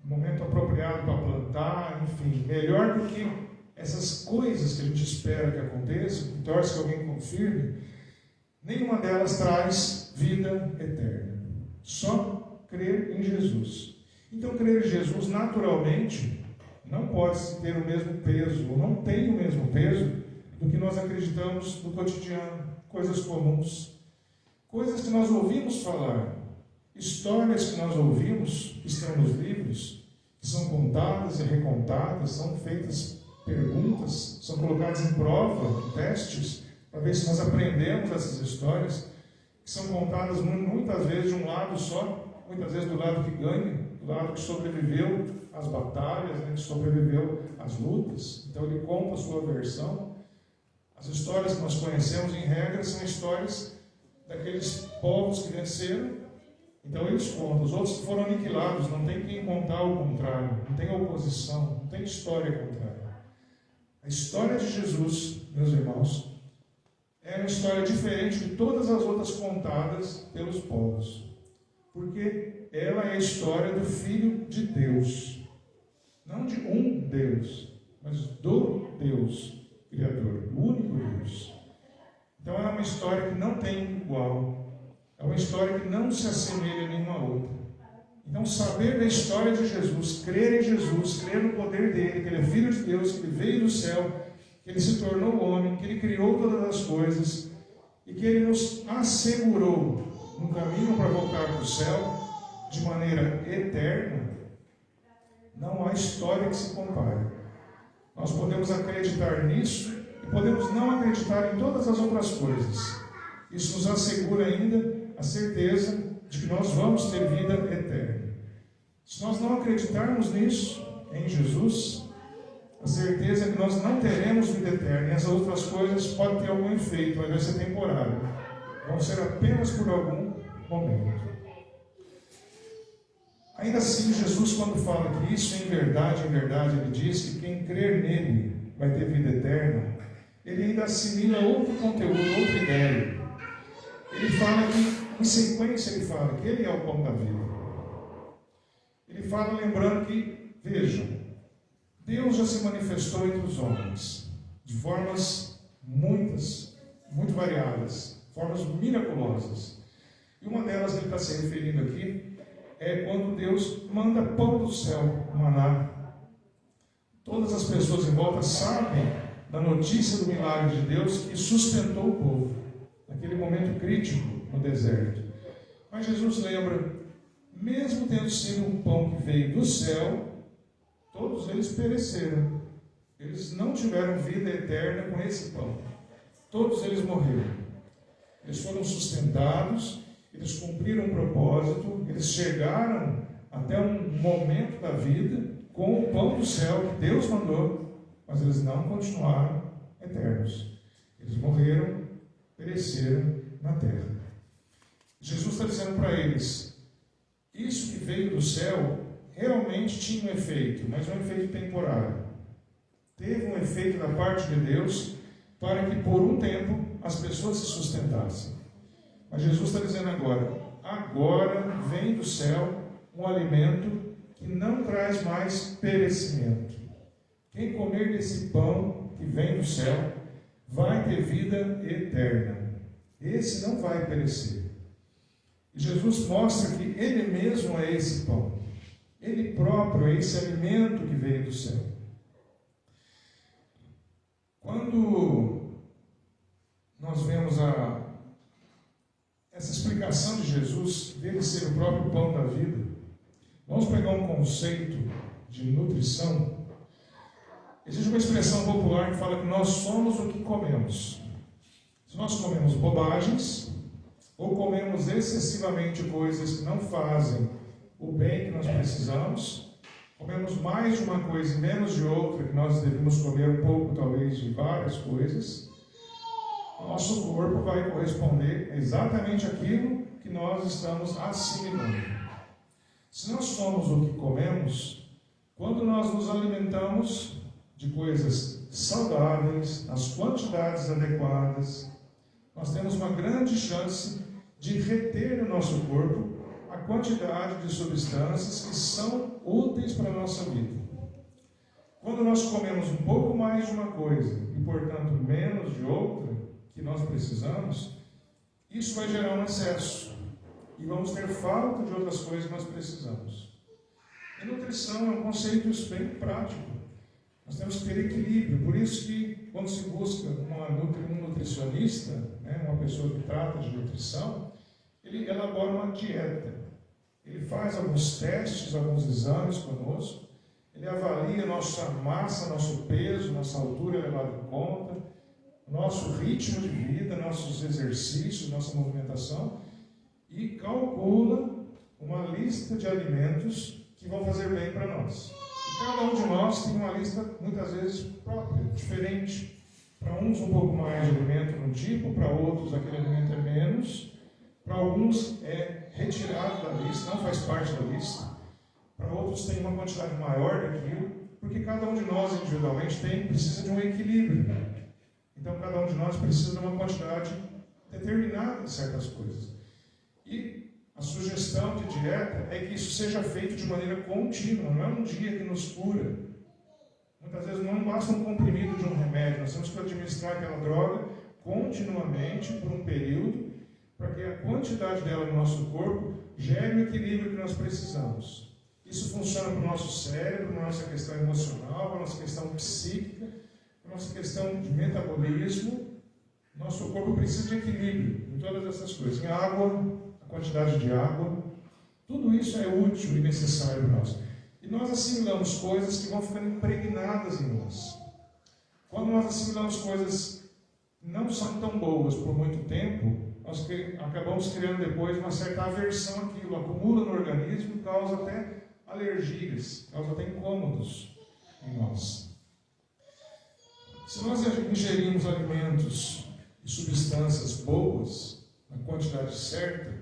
momento apropriado para plantar, enfim, melhor do que essas coisas que a gente espera que aconteçam, que torce que alguém confirme. Nenhuma delas traz vida eterna. Só crer em Jesus. Então, crer em Jesus, naturalmente, não pode ter o mesmo peso, ou não tem o mesmo peso, do que nós acreditamos no cotidiano. Coisas comuns. Coisas que nós ouvimos falar. Histórias que nós ouvimos, que estão nos livros, que são contadas e recontadas, são feitas perguntas, são colocadas em prova, testes, para ver se nós aprendemos essas histórias, que são contadas muitas vezes de um lado só, muitas vezes do lado que ganha, do lado que sobreviveu às batalhas, que sobreviveu às lutas. Então ele conta a sua versão. As histórias que nós conhecemos, em regra, são histórias daqueles povos que venceram. Então eles contam, os outros que foram aniquilados, não tem quem contar o contrário, não tem oposição, não tem história contrária. A história de Jesus, meus irmãos, é uma história diferente de todas as outras contadas pelos povos. Porque ela é a história do Filho de Deus. Não de um Deus, mas do Deus Criador, o único Deus. Então é uma história que não tem igual. É uma história que não se assemelha a nenhuma outra. Então, saber da história de Jesus, crer em Jesus, crer no poder dele, que ele é Filho de Deus, que ele veio do céu, que ele se tornou homem, que ele criou todas as coisas e que ele nos assegurou um caminho para voltar para o céu de maneira eterna, não há história que se compare. Nós podemos acreditar nisso e podemos não acreditar em todas as outras coisas. Isso nos assegura ainda a certeza de que nós vamos ter vida eterna. Se nós não acreditarmos nisso, em Jesus, a certeza é que nós não teremos vida eterna, e as outras coisas podem ter algum efeito, mas vai ser temporário. Vão ser apenas por algum momento. Ainda assim, Jesus, quando fala que isso em verdade, ele diz que quem crer nele vai ter vida eterna, ele ainda assimila outro conteúdo, outra ideia. Ele fala que, em sequência, ele fala que ele é o pão da vida. Ele fala lembrando que, vejam, Deus já se manifestou entre os homens de formas muito variadas, formas miraculosas. E uma delas que ele está se referindo aqui é quando Deus manda pão do céu, maná. Todas as pessoas em volta sabem da notícia do milagre de Deus que sustentou o povo, naquele momento crítico no deserto. Mas Jesus lembra, mesmo tendo sido um pão que veio do céu, todos eles pereceram. Eles não tiveram vida eterna com esse pão. Todos eles morreram. Eles foram sustentados, eles cumpriram um propósito, eles chegaram até um momento da vida com o pão do céu que Deus mandou, mas eles não continuaram eternos. Eles morreram, pereceram na terra. Jesus está dizendo para eles, isso que veio do céu realmente tinha um efeito, mas um efeito temporário. Teve um efeito da parte de Deus para que por um tempo as pessoas se sustentassem. Mas Jesus está dizendo agora vem do céu um alimento que não traz mais perecimento. Quem comer desse pão que vem do céu vai ter vida eterna. Esse não vai perecer. E Jesus mostra que Ele mesmo é esse pão. Ele próprio é esse alimento que veio do céu. Quando nós vemos essa explicação de Jesus, dele ser o próprio pão da vida, vamos pegar um conceito de nutrição. Existe uma expressão popular que fala que nós somos o que comemos. Se nós comemos bobagens, ou comemos excessivamente coisas que não fazem o bem que nós precisamos, comemos mais de uma coisa e menos de outra, que nós devemos comer um pouco, talvez, de várias coisas, o nosso corpo vai corresponder exatamente àquilo que nós estamos assimilando. Se nós somos o que comemos, quando nós nos alimentamos de coisas saudáveis, nas quantidades adequadas, nós temos uma grande chance de reter no nosso corpo a quantidade de substâncias que são úteis para a nossa vida. Quando nós comemos um pouco mais de uma coisa e, portanto, menos de outra que nós precisamos, isso vai gerar um excesso e vamos ter falta de outras coisas que nós precisamos. E nutrição é um conceito bem prático. Nós temos que ter equilíbrio. Por isso que quando se busca um nutricionista, uma pessoa que trata de nutrição, ele elabora uma dieta. Ele faz alguns testes, alguns exames conosco, ele avalia nossa massa, nosso peso, nossa altura levada em conta, nosso ritmo de vida, nossos exercícios, nossa movimentação, e calcula uma lista de alimentos que vão fazer bem para nós. E cada um de nós tem uma lista, muitas vezes, própria, diferente. Para uns um pouco mais de alimento num tipo, para outros aquele alimento é menos, para alguns é retirado da lista, não faz parte da lista, para outros tem uma quantidade maior daquilo, porque cada um de nós individualmente precisa de um equilíbrio. Então cada um de nós precisa de uma quantidade determinada de certas coisas. E a sugestão de dieta é que isso seja feito de maneira contínua, não é um dia que nos cura. Muitas vezes não basta um comprimido de um remédio, nós temos que administrar aquela droga continuamente por um período, para que a quantidade dela no nosso corpo gere o equilíbrio que nós precisamos. Isso funciona para o nosso cérebro, para a nossa questão emocional, para a nossa questão psíquica, para a nossa questão de metabolismo. Nosso corpo precisa de equilíbrio em todas essas coisas. Em água, a quantidade de água, tudo isso é útil e necessário para nós. E nós assimilamos coisas que vão ficando impregnadas em nós. Quando nós assimilamos coisas que não são tão boas por muito tempo, nós acabamos criando depois uma certa aversão àquilo, acumula no organismo e causa até alergias, causa até incômodos em nós. Se nós ingerirmos alimentos e substâncias boas, na quantidade certa,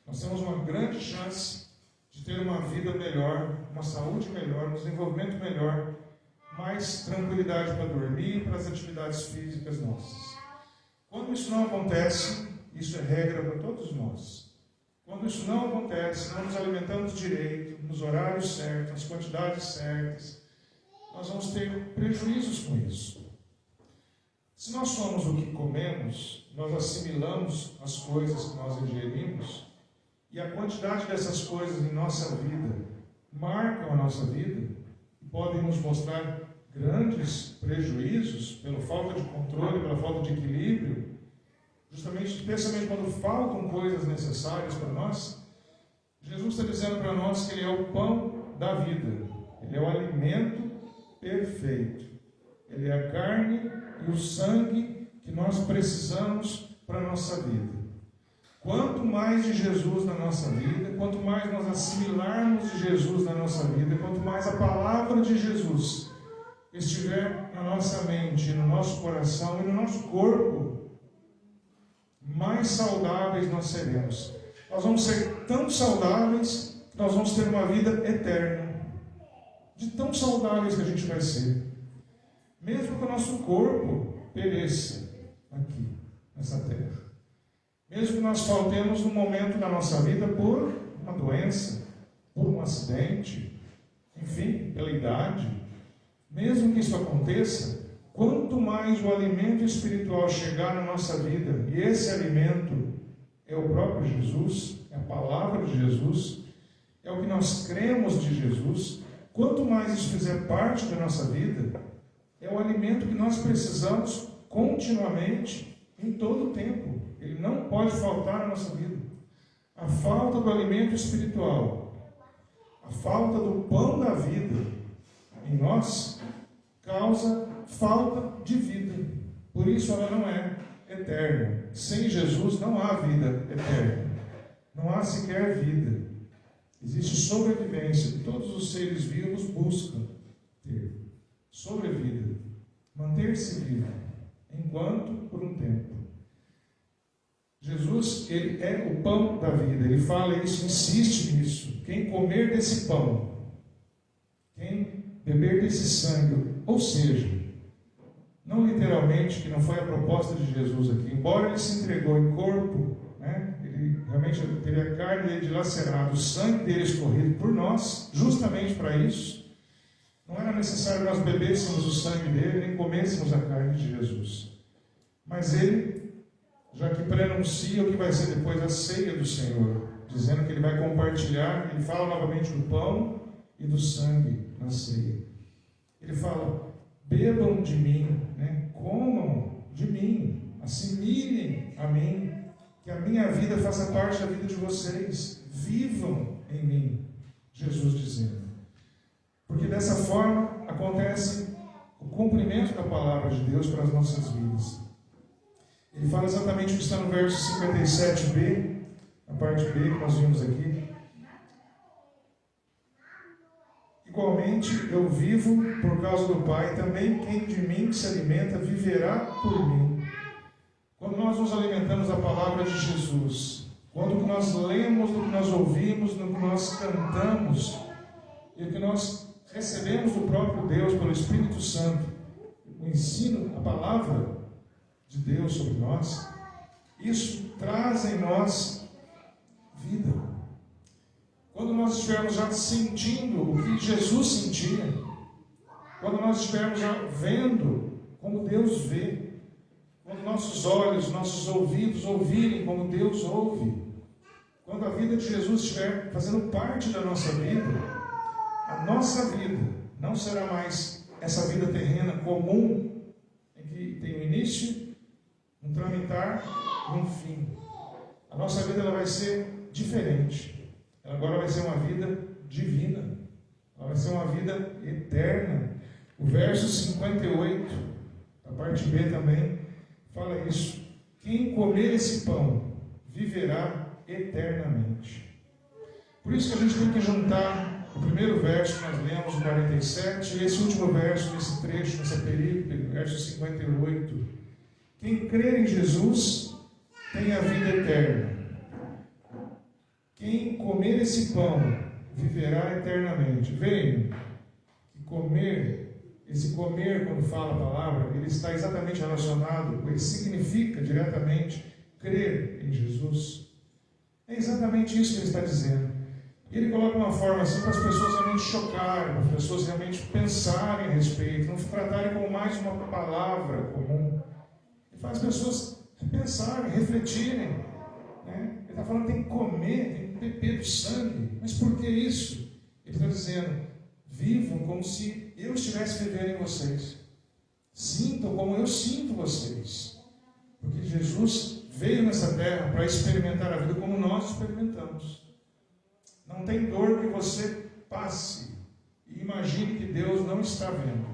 nós temos uma grande chance de ter uma vida melhor, uma saúde melhor, um desenvolvimento melhor, mais tranquilidade para dormir e para as atividades físicas nossas. Quando isso não acontece, isso é regra para todos nós. Quando isso não acontece, não nos alimentamos direito, nos horários certos, nas quantidades certas, nós vamos ter prejuízos com isso. Se nós somos o que comemos, nós assimilamos as coisas que nós ingerimos, e a quantidade dessas coisas em nossa vida marcam a nossa vida e podem nos mostrar grandes prejuízos pela falta de controle, pela falta de equilíbrio, justamente, especialmente quando faltam coisas necessárias para nós. Jesus está dizendo para nós que Ele é o pão da vida, Ele é o alimento perfeito, Ele é a carne e o sangue que nós precisamos para a nossa vida. Quanto mais de Jesus na nossa vida, quanto mais nós assimilarmos de Jesus na nossa vida, quanto mais a palavra de Jesus estiver na nossa mente, no nosso coração e no nosso corpo, mais saudáveis nós seremos. Nós vamos ser tão saudáveis que nós vamos ter uma vida eterna. De tão saudáveis que a gente vai ser. Mesmo que o nosso corpo pereça aqui, nessa terra. Mesmo que nós faltemos num momento da nossa vida por uma doença, por um acidente, enfim, pela idade. Mesmo que isso aconteça, quanto mais o alimento espiritual chegar na nossa vida, e esse alimento é o próprio Jesus, é a palavra de Jesus, é o que nós cremos de Jesus, quanto mais isso fizer parte da nossa vida, é o alimento que nós precisamos continuamente, em todo o tempo. Ele não pode faltar na nossa vida. A falta do alimento espiritual, a falta do pão da vida em nós, causa falta de vida. Por isso ela não é eterna. Sem Jesus não há vida eterna. Não há sequer vida. Existe sobrevivência. Todos os seres vivos buscam ter sobrevida, manter-se vivo, enquanto por um tempo. Jesus, Ele é o pão da vida. Ele fala isso, insiste nisso. Quem comer desse pão, quem beber desse sangue, ou seja, não literalmente, que não foi a proposta de Jesus aqui, embora Ele se entregou em corpo, né? Ele realmente teve a carne dele dilacerada, o sangue dele escorrido por nós, justamente para isso. Não era necessário nós bebêssemos o sangue dele, nem comêssemos a carne de Jesus. Mas Ele, já que prenuncia o que vai ser depois a ceia do Senhor, dizendo que Ele vai compartilhar, Ele fala novamente do pão e do sangue na ceia. Ele fala, bebam de mim, né? Comam de mim, assimilem a mim, que a minha vida faça parte da vida de vocês, vivam em mim, Jesus dizendo. Porque dessa forma acontece o cumprimento da palavra de Deus para as nossas vidas. Ele fala exatamente o que está no verso 57b, a parte B que nós vimos aqui. Igualmente eu vivo por causa do Pai, também quem de mim se alimenta viverá por mim. Quando nós nos alimentamos da palavra de Jesus, quando nós lemos, do que nós ouvimos, do que nós cantamos, e o que nós recebemos do próprio Deus pelo Espírito Santo, o ensino, a palavra de Deus sobre nós, isso traz em nós vida. Quando nós estivermos já sentindo o que Jesus sentia, quando nós estivermos já vendo como Deus vê, quando nossos olhos, nossos ouvidos ouvirem como Deus ouve, quando a vida de Jesus estiver fazendo parte da nossa vida, a nossa vida não será mais essa vida terrena comum, em que tem um início, um tramitar e um fim. A nossa vida ela vai ser diferente. Ela agora vai ser uma vida divina. Ela vai ser uma vida eterna. O verso 58, a parte B também, fala isso. Quem comer esse pão viverá eternamente. Por isso que a gente tem que juntar o primeiro verso que nós lemos, o 47, e esse último verso, nesse trecho, nessa perícope, verso 58. Quem crer em Jesus tem a vida eterna. Quem comer esse pão viverá eternamente. Vejam que comer, esse comer, quando fala a palavra, ele está exatamente relacionado, ele significa diretamente crer em Jesus. É exatamente isso que ele está dizendo. E ele coloca uma forma assim para as pessoas realmente chocarem, para as pessoas realmente pensarem a respeito, não tratarem como mais uma palavra comum. Ele faz as pessoas pensarem, refletirem. Né? Ele está falando que tem que comer, tem que beber do sangue. Mas por que isso? Ele está dizendo, vivam como se eu estivesse vivendo em vocês. Sintam como eu sinto vocês. Porque Jesus veio nessa terra para experimentar a vida como nós experimentamos. Não tem dor que você passe e imagine que Deus não está vendo.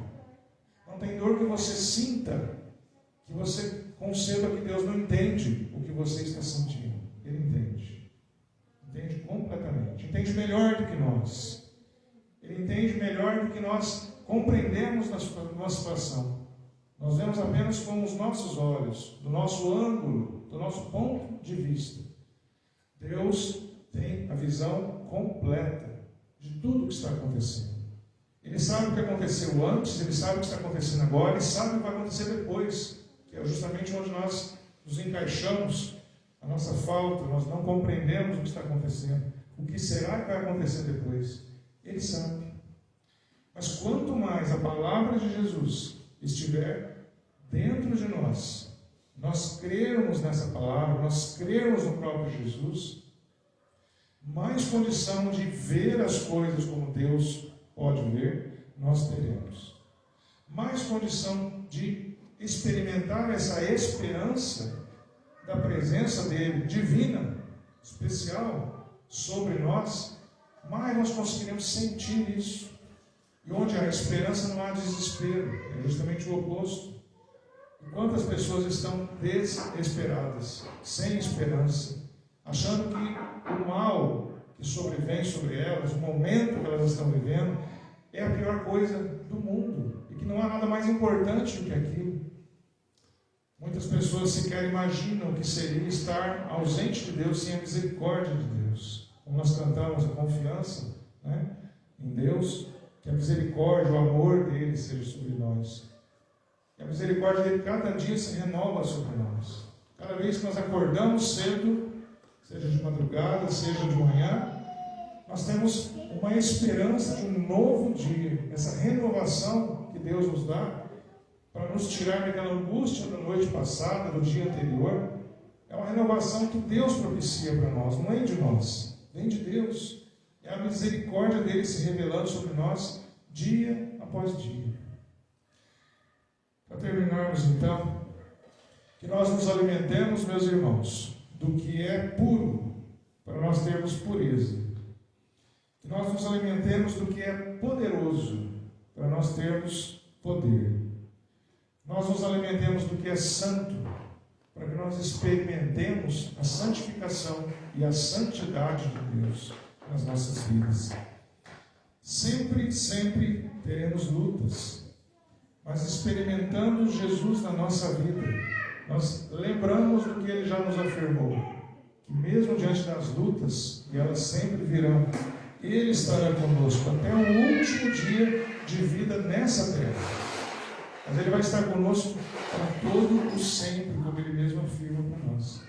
Não tem dor que você sinta, que você conceba que Deus não entende o que você está sentindo. Ele entende. Entende completamente. Entende melhor do que nós. Ele entende melhor do que nós compreendemos na nossa situação. Nós vemos apenas com os nossos olhos, do nosso ângulo, do nosso ponto de vista. Deus tem a visão completa de tudo o que está acontecendo. Ele sabe o que aconteceu antes, ele sabe o que está acontecendo agora, ele sabe o que vai acontecer depois, que é justamente onde nós nos encaixamos, a nossa falta, nós não compreendemos o que está acontecendo. O que será que vai acontecer depois? Ele sabe. Mas quanto mais a palavra de Jesus estiver dentro de nós, nós crermos nessa palavra, nós crermos no próprio Jesus, mais condição de ver as coisas como Deus pode ver, nós teremos. Mais condição de experimentar essa esperança da presença dele, divina, especial, sobre nós, mais nós conseguiremos sentir isso. E onde há esperança não há desespero, é justamente o oposto. E quantas pessoas estão desesperadas, sem esperança, achando que o mal que sobrevém sobre elas, o momento que elas estão vivendo, é a pior coisa do mundo, e que não há nada mais importante do que aquilo. Muitas pessoas sequer imaginam o que seria estar ausente de Deus sem a misericórdia de Deus. Como nós cantamos a confiança, né, em Deus, que a misericórdia, o amor dele seja sobre nós. E a misericórdia dele cada dia se renova sobre nós. Cada vez que nós acordamos cedo, seja de madrugada, seja de manhã, nós temos uma esperança de um novo dia, essa renovação que Deus nos dá para nos tirar daquela angústia da noite passada, do dia anterior. É uma renovação que Deus propicia para nós, não é de nós, vem de Deus. É a misericórdia dele se revelando sobre nós dia após dia. Para terminarmos então, que nós nos alimentemos, meus irmãos, do que é puro, para nós termos pureza. Que nós nos alimentemos do que é poderoso, para nós termos poder. Nós nos alimentemos do que é santo, para que nós experimentemos a santificação e a santidade de Deus nas nossas vidas. Sempre teremos lutas, mas experimentando Jesus na nossa vida, nós lembramos do que Ele já nos afirmou, que mesmo diante das lutas, e elas sempre virão, Ele estará conosco até o último dia de vida nessa terra. Mas Ele vai estar conosco para todo o sempre, como Ele mesmo afirma para nós.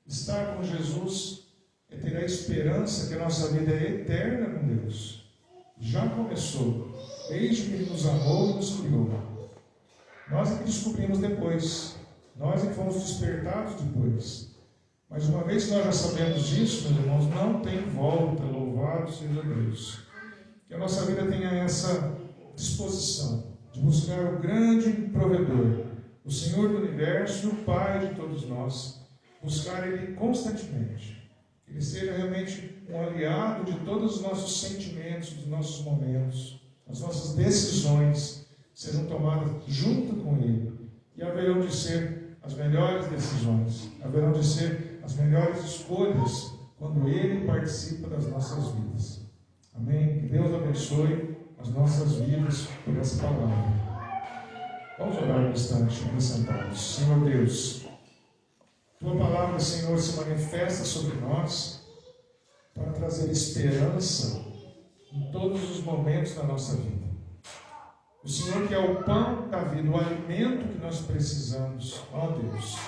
Estar com Jesus é ter a esperança que a nossa vida é eterna com Deus. Já começou, desde que Ele nos amou e nos criou. Nós é que descobrimos depois. Nós é que fomos despertados depois. Mas uma vez que nós já sabemos disso, meus irmãos, não tem volta, louvado seja Deus. Que a nossa vida tenha essa disposição de buscar o grande provedor, o Senhor do Universo, o Pai de todos nós, buscar Ele constantemente. Que Ele seja realmente um aliado de todos os nossos sentimentos, dos nossos momentos, as nossas decisões serão tomadas junto com Ele, e haverão de ser as melhores decisões, haverão de ser as melhores escolhas quando Ele participa das nossas vidas. Amém? Que Deus abençoe as nossas vidas por essa palavra. Vamos orar um instante, aqui sentados. Senhor Deus, Tua palavra, Senhor, se manifesta sobre nós para trazer esperança em todos os momentos da nossa vida. O Senhor que é o pão da vida, o alimento que nós precisamos. Ó Deus,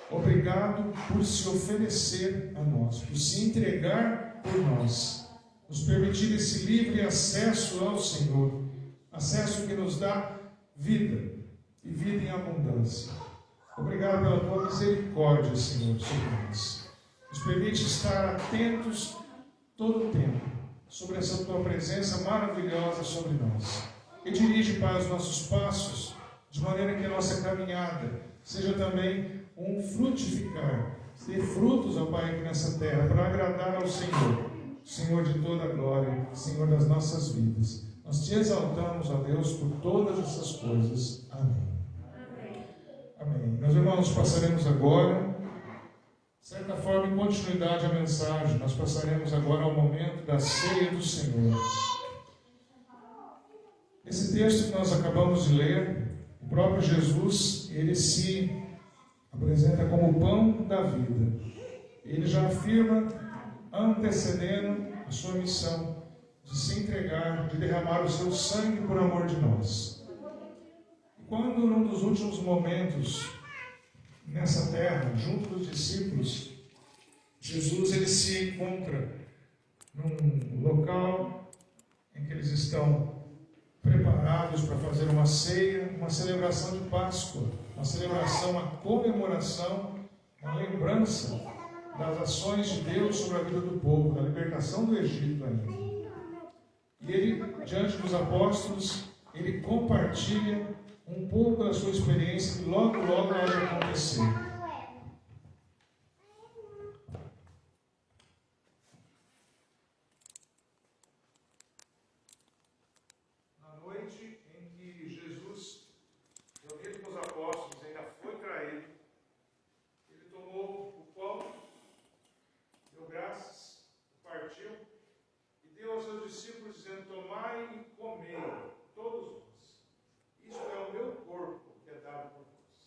obrigado por se oferecer a nós, por se entregar por nós, nos permitir esse livre acesso ao Senhor, acesso que nos dá vida, e vida em abundância. Obrigado pela Tua misericórdia, Senhor, sobre nós. Nos permite estar atentos todo o tempo sobre essa Tua presença maravilhosa sobre nós. e dirige, Pai, os nossos passos, de maneira que a nossa caminhada seja também um frutificar, ter frutos, ó Pai, aqui nessa terra, para agradar ao Senhor, Senhor de toda a glória, Senhor das nossas vidas. Nós te exaltamos, ó Deus, por todas essas coisas. Amém. Amém. Meus irmãos, passaremos agora, de certa forma, em continuidade à mensagem, nós passaremos agora ao momento da ceia do Senhor. Esse texto que nós acabamos de ler, o próprio Jesus, ele se apresenta como o pão da vida. Ele já afirma, antecedendo a sua missão, de se entregar, de derramar o seu sangue por amor de nós. E quando, num dos últimos momentos, nessa terra, junto dos discípulos, Jesus ele se encontra num local em que eles estão preparados para fazer uma ceia, uma celebração de Páscoa, uma celebração, uma comemoração, uma lembrança das ações de Deus sobre a vida do povo, da libertação do Egito ainda. E ele, diante dos apóstolos, ele compartilha um pouco da sua experiência que logo vai acontecer. Na noite em que Jesus, reunido com os apóstolos, ainda foi traído, ele tomou o pão, deu graças, o partiu e deu aos seus discípulos, dizendo: tomai e comei, todos vós. Isto é o meu corpo, que é dado por vós.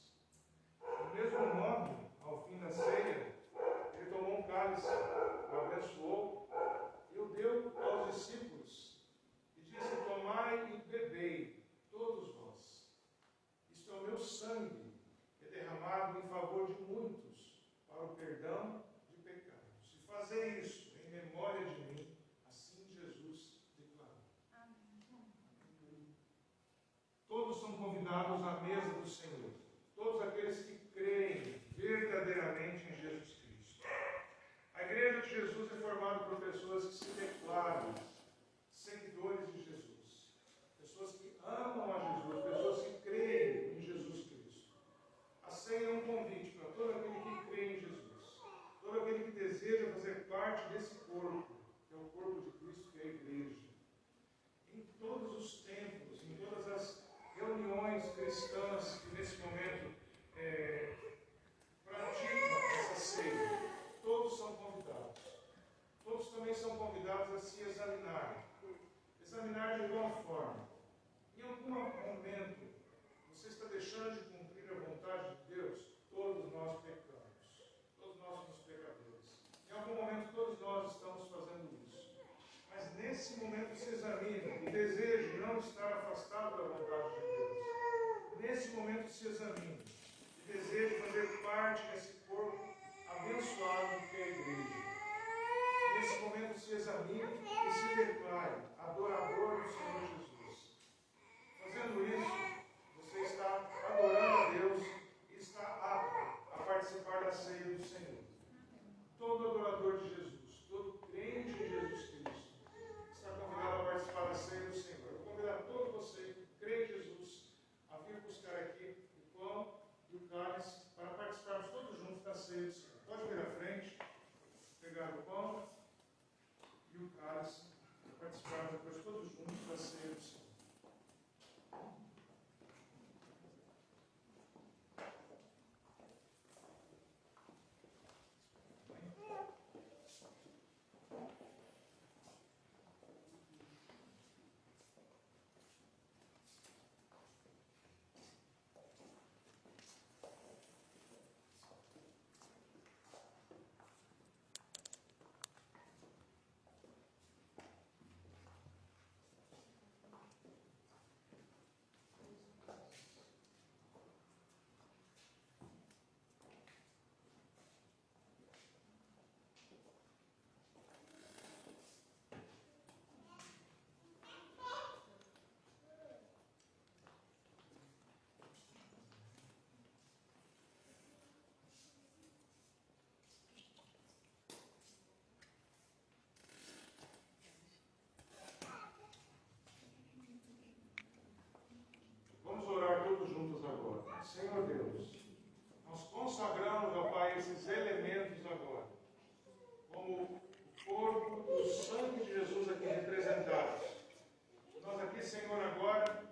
Do mesmo modo, ao fim da ceia, ele tomou um cálice, o abençoou e o deu aos discípulos e disse: tomai e bebei, todos vós. Isto é o meu sangue, que é derramado em favor de muitos, para o perdão de pecados. Se fazer isso em memória de mim, assim Jesus declarou. Todos são convidados à mesa do Senhor. Todos aqueles que creem verdadeiramente em Jesus Cristo. A igreja de Jesus é formada por pessoas que se declaram seguidores de Jesus. Pessoas que amam a Jesus, pessoas que creem em Jesus Cristo. A ceia é um convite para todo aquele que crê em Jesus. Todo aquele que deseja fazer parte desse corpo, que é o corpo de Cristo, que é a igreja. Em todos os tempos, em todas as reuniões cristãs que nesse momento praticam essa ceia, todos são convidados. Todos também são convidados a se examinarem. Examinar de igual forma. Em algum momento, você está deixando de cumprir a vontade de Deus? Todos nós pecamos. Todos nós somos pecadores. Em algum momento, todos nós estamos fazendo isso. Mas nesse momento se examine e deseje não estar afastado da vontade de Deus. Nesse momento se examine e deseje fazer parte desse corpo abençoado que é a igreja. Nesse momento se examine e se declare adorador do Senhor Jesus. Fazendo isso, você está adorando a Deus e está apto a participar da ceia do Senhor. Todo adorador de Jesus, todo crente em Jesus Cristo, está convidado a participar da ceia do Senhor. Eu vou convidar todo você que crê em Jesus a vir buscar aqui o pão e o cálice para participarmos todos juntos da ceia do Senhor. Pode vir à frente, pegar o pão e o cálice para participarmos depois todos juntos da ceia do Senhor. esses elementos agora, como o corpo e o sangue de Jesus aqui representados. Nós aqui, Senhor, agora,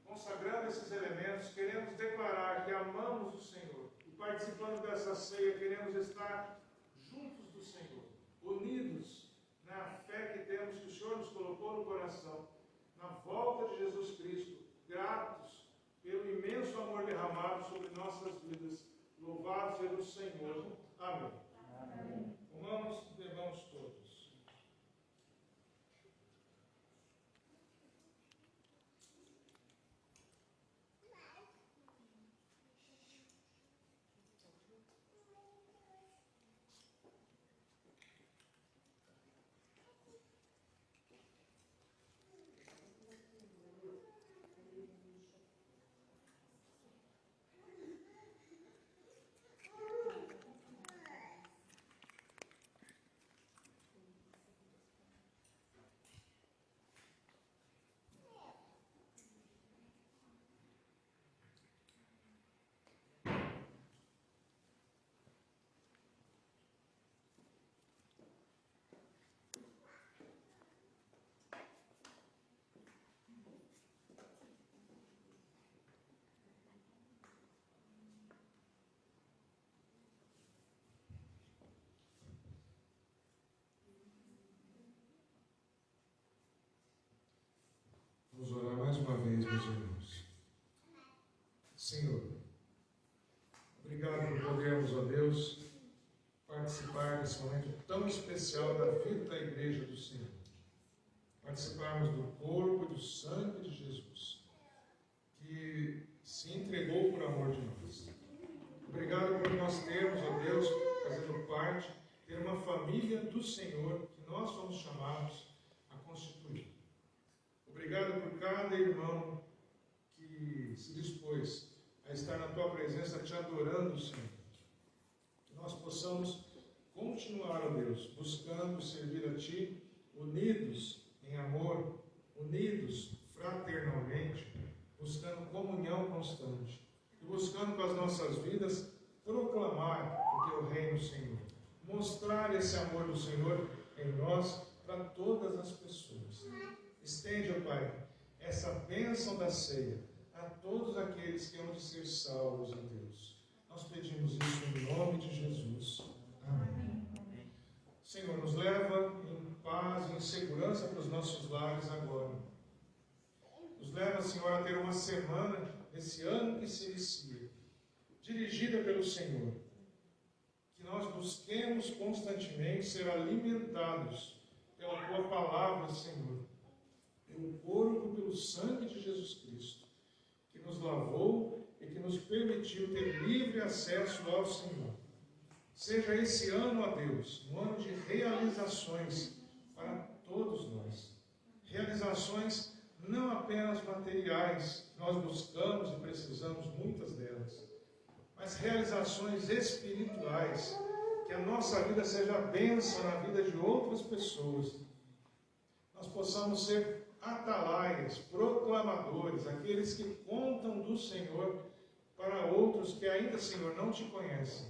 consagrando esses elementos, queremos declarar que amamos o Senhor. E participando dessa ceia, queremos estar juntos do Senhor, unidos na fé que temos, que o Senhor nos colocou no coração, na volta de Jesus Cristo, gratos pelo imenso amor derramado sobre nossas vidas. Louvado seja o Senhor. Amém. Amém. Comamos e bebamos todos. Vamos orar mais uma vez, meus irmãos. Senhor, obrigado por podermos, ó Deus, participar desse momento tão especial da vida da Igreja do Senhor. Participarmos do corpo e do sangue de Jesus, que se entregou por amor de nós. Obrigado por nós termos, ó Deus, fazendo parte, ter uma família do Senhor, que nós fomos chamados a constituir. Obrigado por cada irmão que se dispôs a estar na Tua presença, te adorando, Senhor. Que nós possamos continuar, ó Deus, buscando servir a Ti, unidos em amor, unidos fraternalmente, buscando comunhão constante e buscando com as nossas vidas proclamar o Teu reino, Senhor. Mostrar esse amor do Senhor em nós para todas as pessoas. Estende, ó Pai, essa bênção da ceia a todos aqueles que hão de ser salvos, ó Deus. Nós pedimos isso em nome de Jesus. Amém. Senhor, nos leva em paz e em segurança para os nossos lares agora. Nos leva, Senhor, a ter uma semana, esse ano que se inicia, dirigida pelo Senhor. Que nós busquemos constantemente ser alimentados pela Tua palavra, Senhor. Pelo corpo e pelo sangue de Jesus Cristo, que nos lavou e que nos permitiu ter livre acesso ao Senhor. Seja esse ano, ó Deus, um ano de realizações para todos nós. Realizações não apenas materiais, nós buscamos e precisamos muitas delas, mas realizações espirituais, que a nossa vida seja bênção na vida de outras pessoas. Nós possamos ser atalaias, proclamadores, aqueles que contam do Senhor para outros que ainda, Senhor, não Te conhecem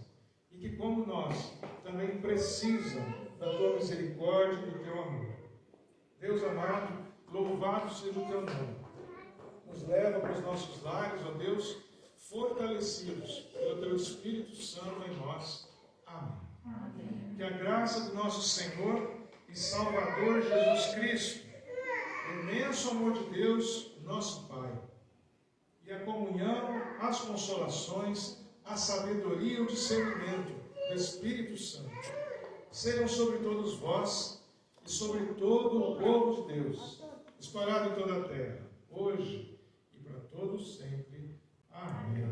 e que, como nós, também precisam da Tua misericórdia e do Teu amor. Deus amado, louvado seja o Teu nome. Nos leva para os nossos lares, ó Deus, fortalecidos pelo Teu Espírito Santo em nós. Amém. Amém. Que a graça do nosso Senhor e Salvador Jesus Cristo, o imenso amor de Deus, nosso Pai, e a comunhão, as consolações, a sabedoria e o discernimento do Espírito Santo sejam sobre todos vós e sobre todo o povo de Deus, espalhado em toda a terra, hoje e para todos sempre. Amém.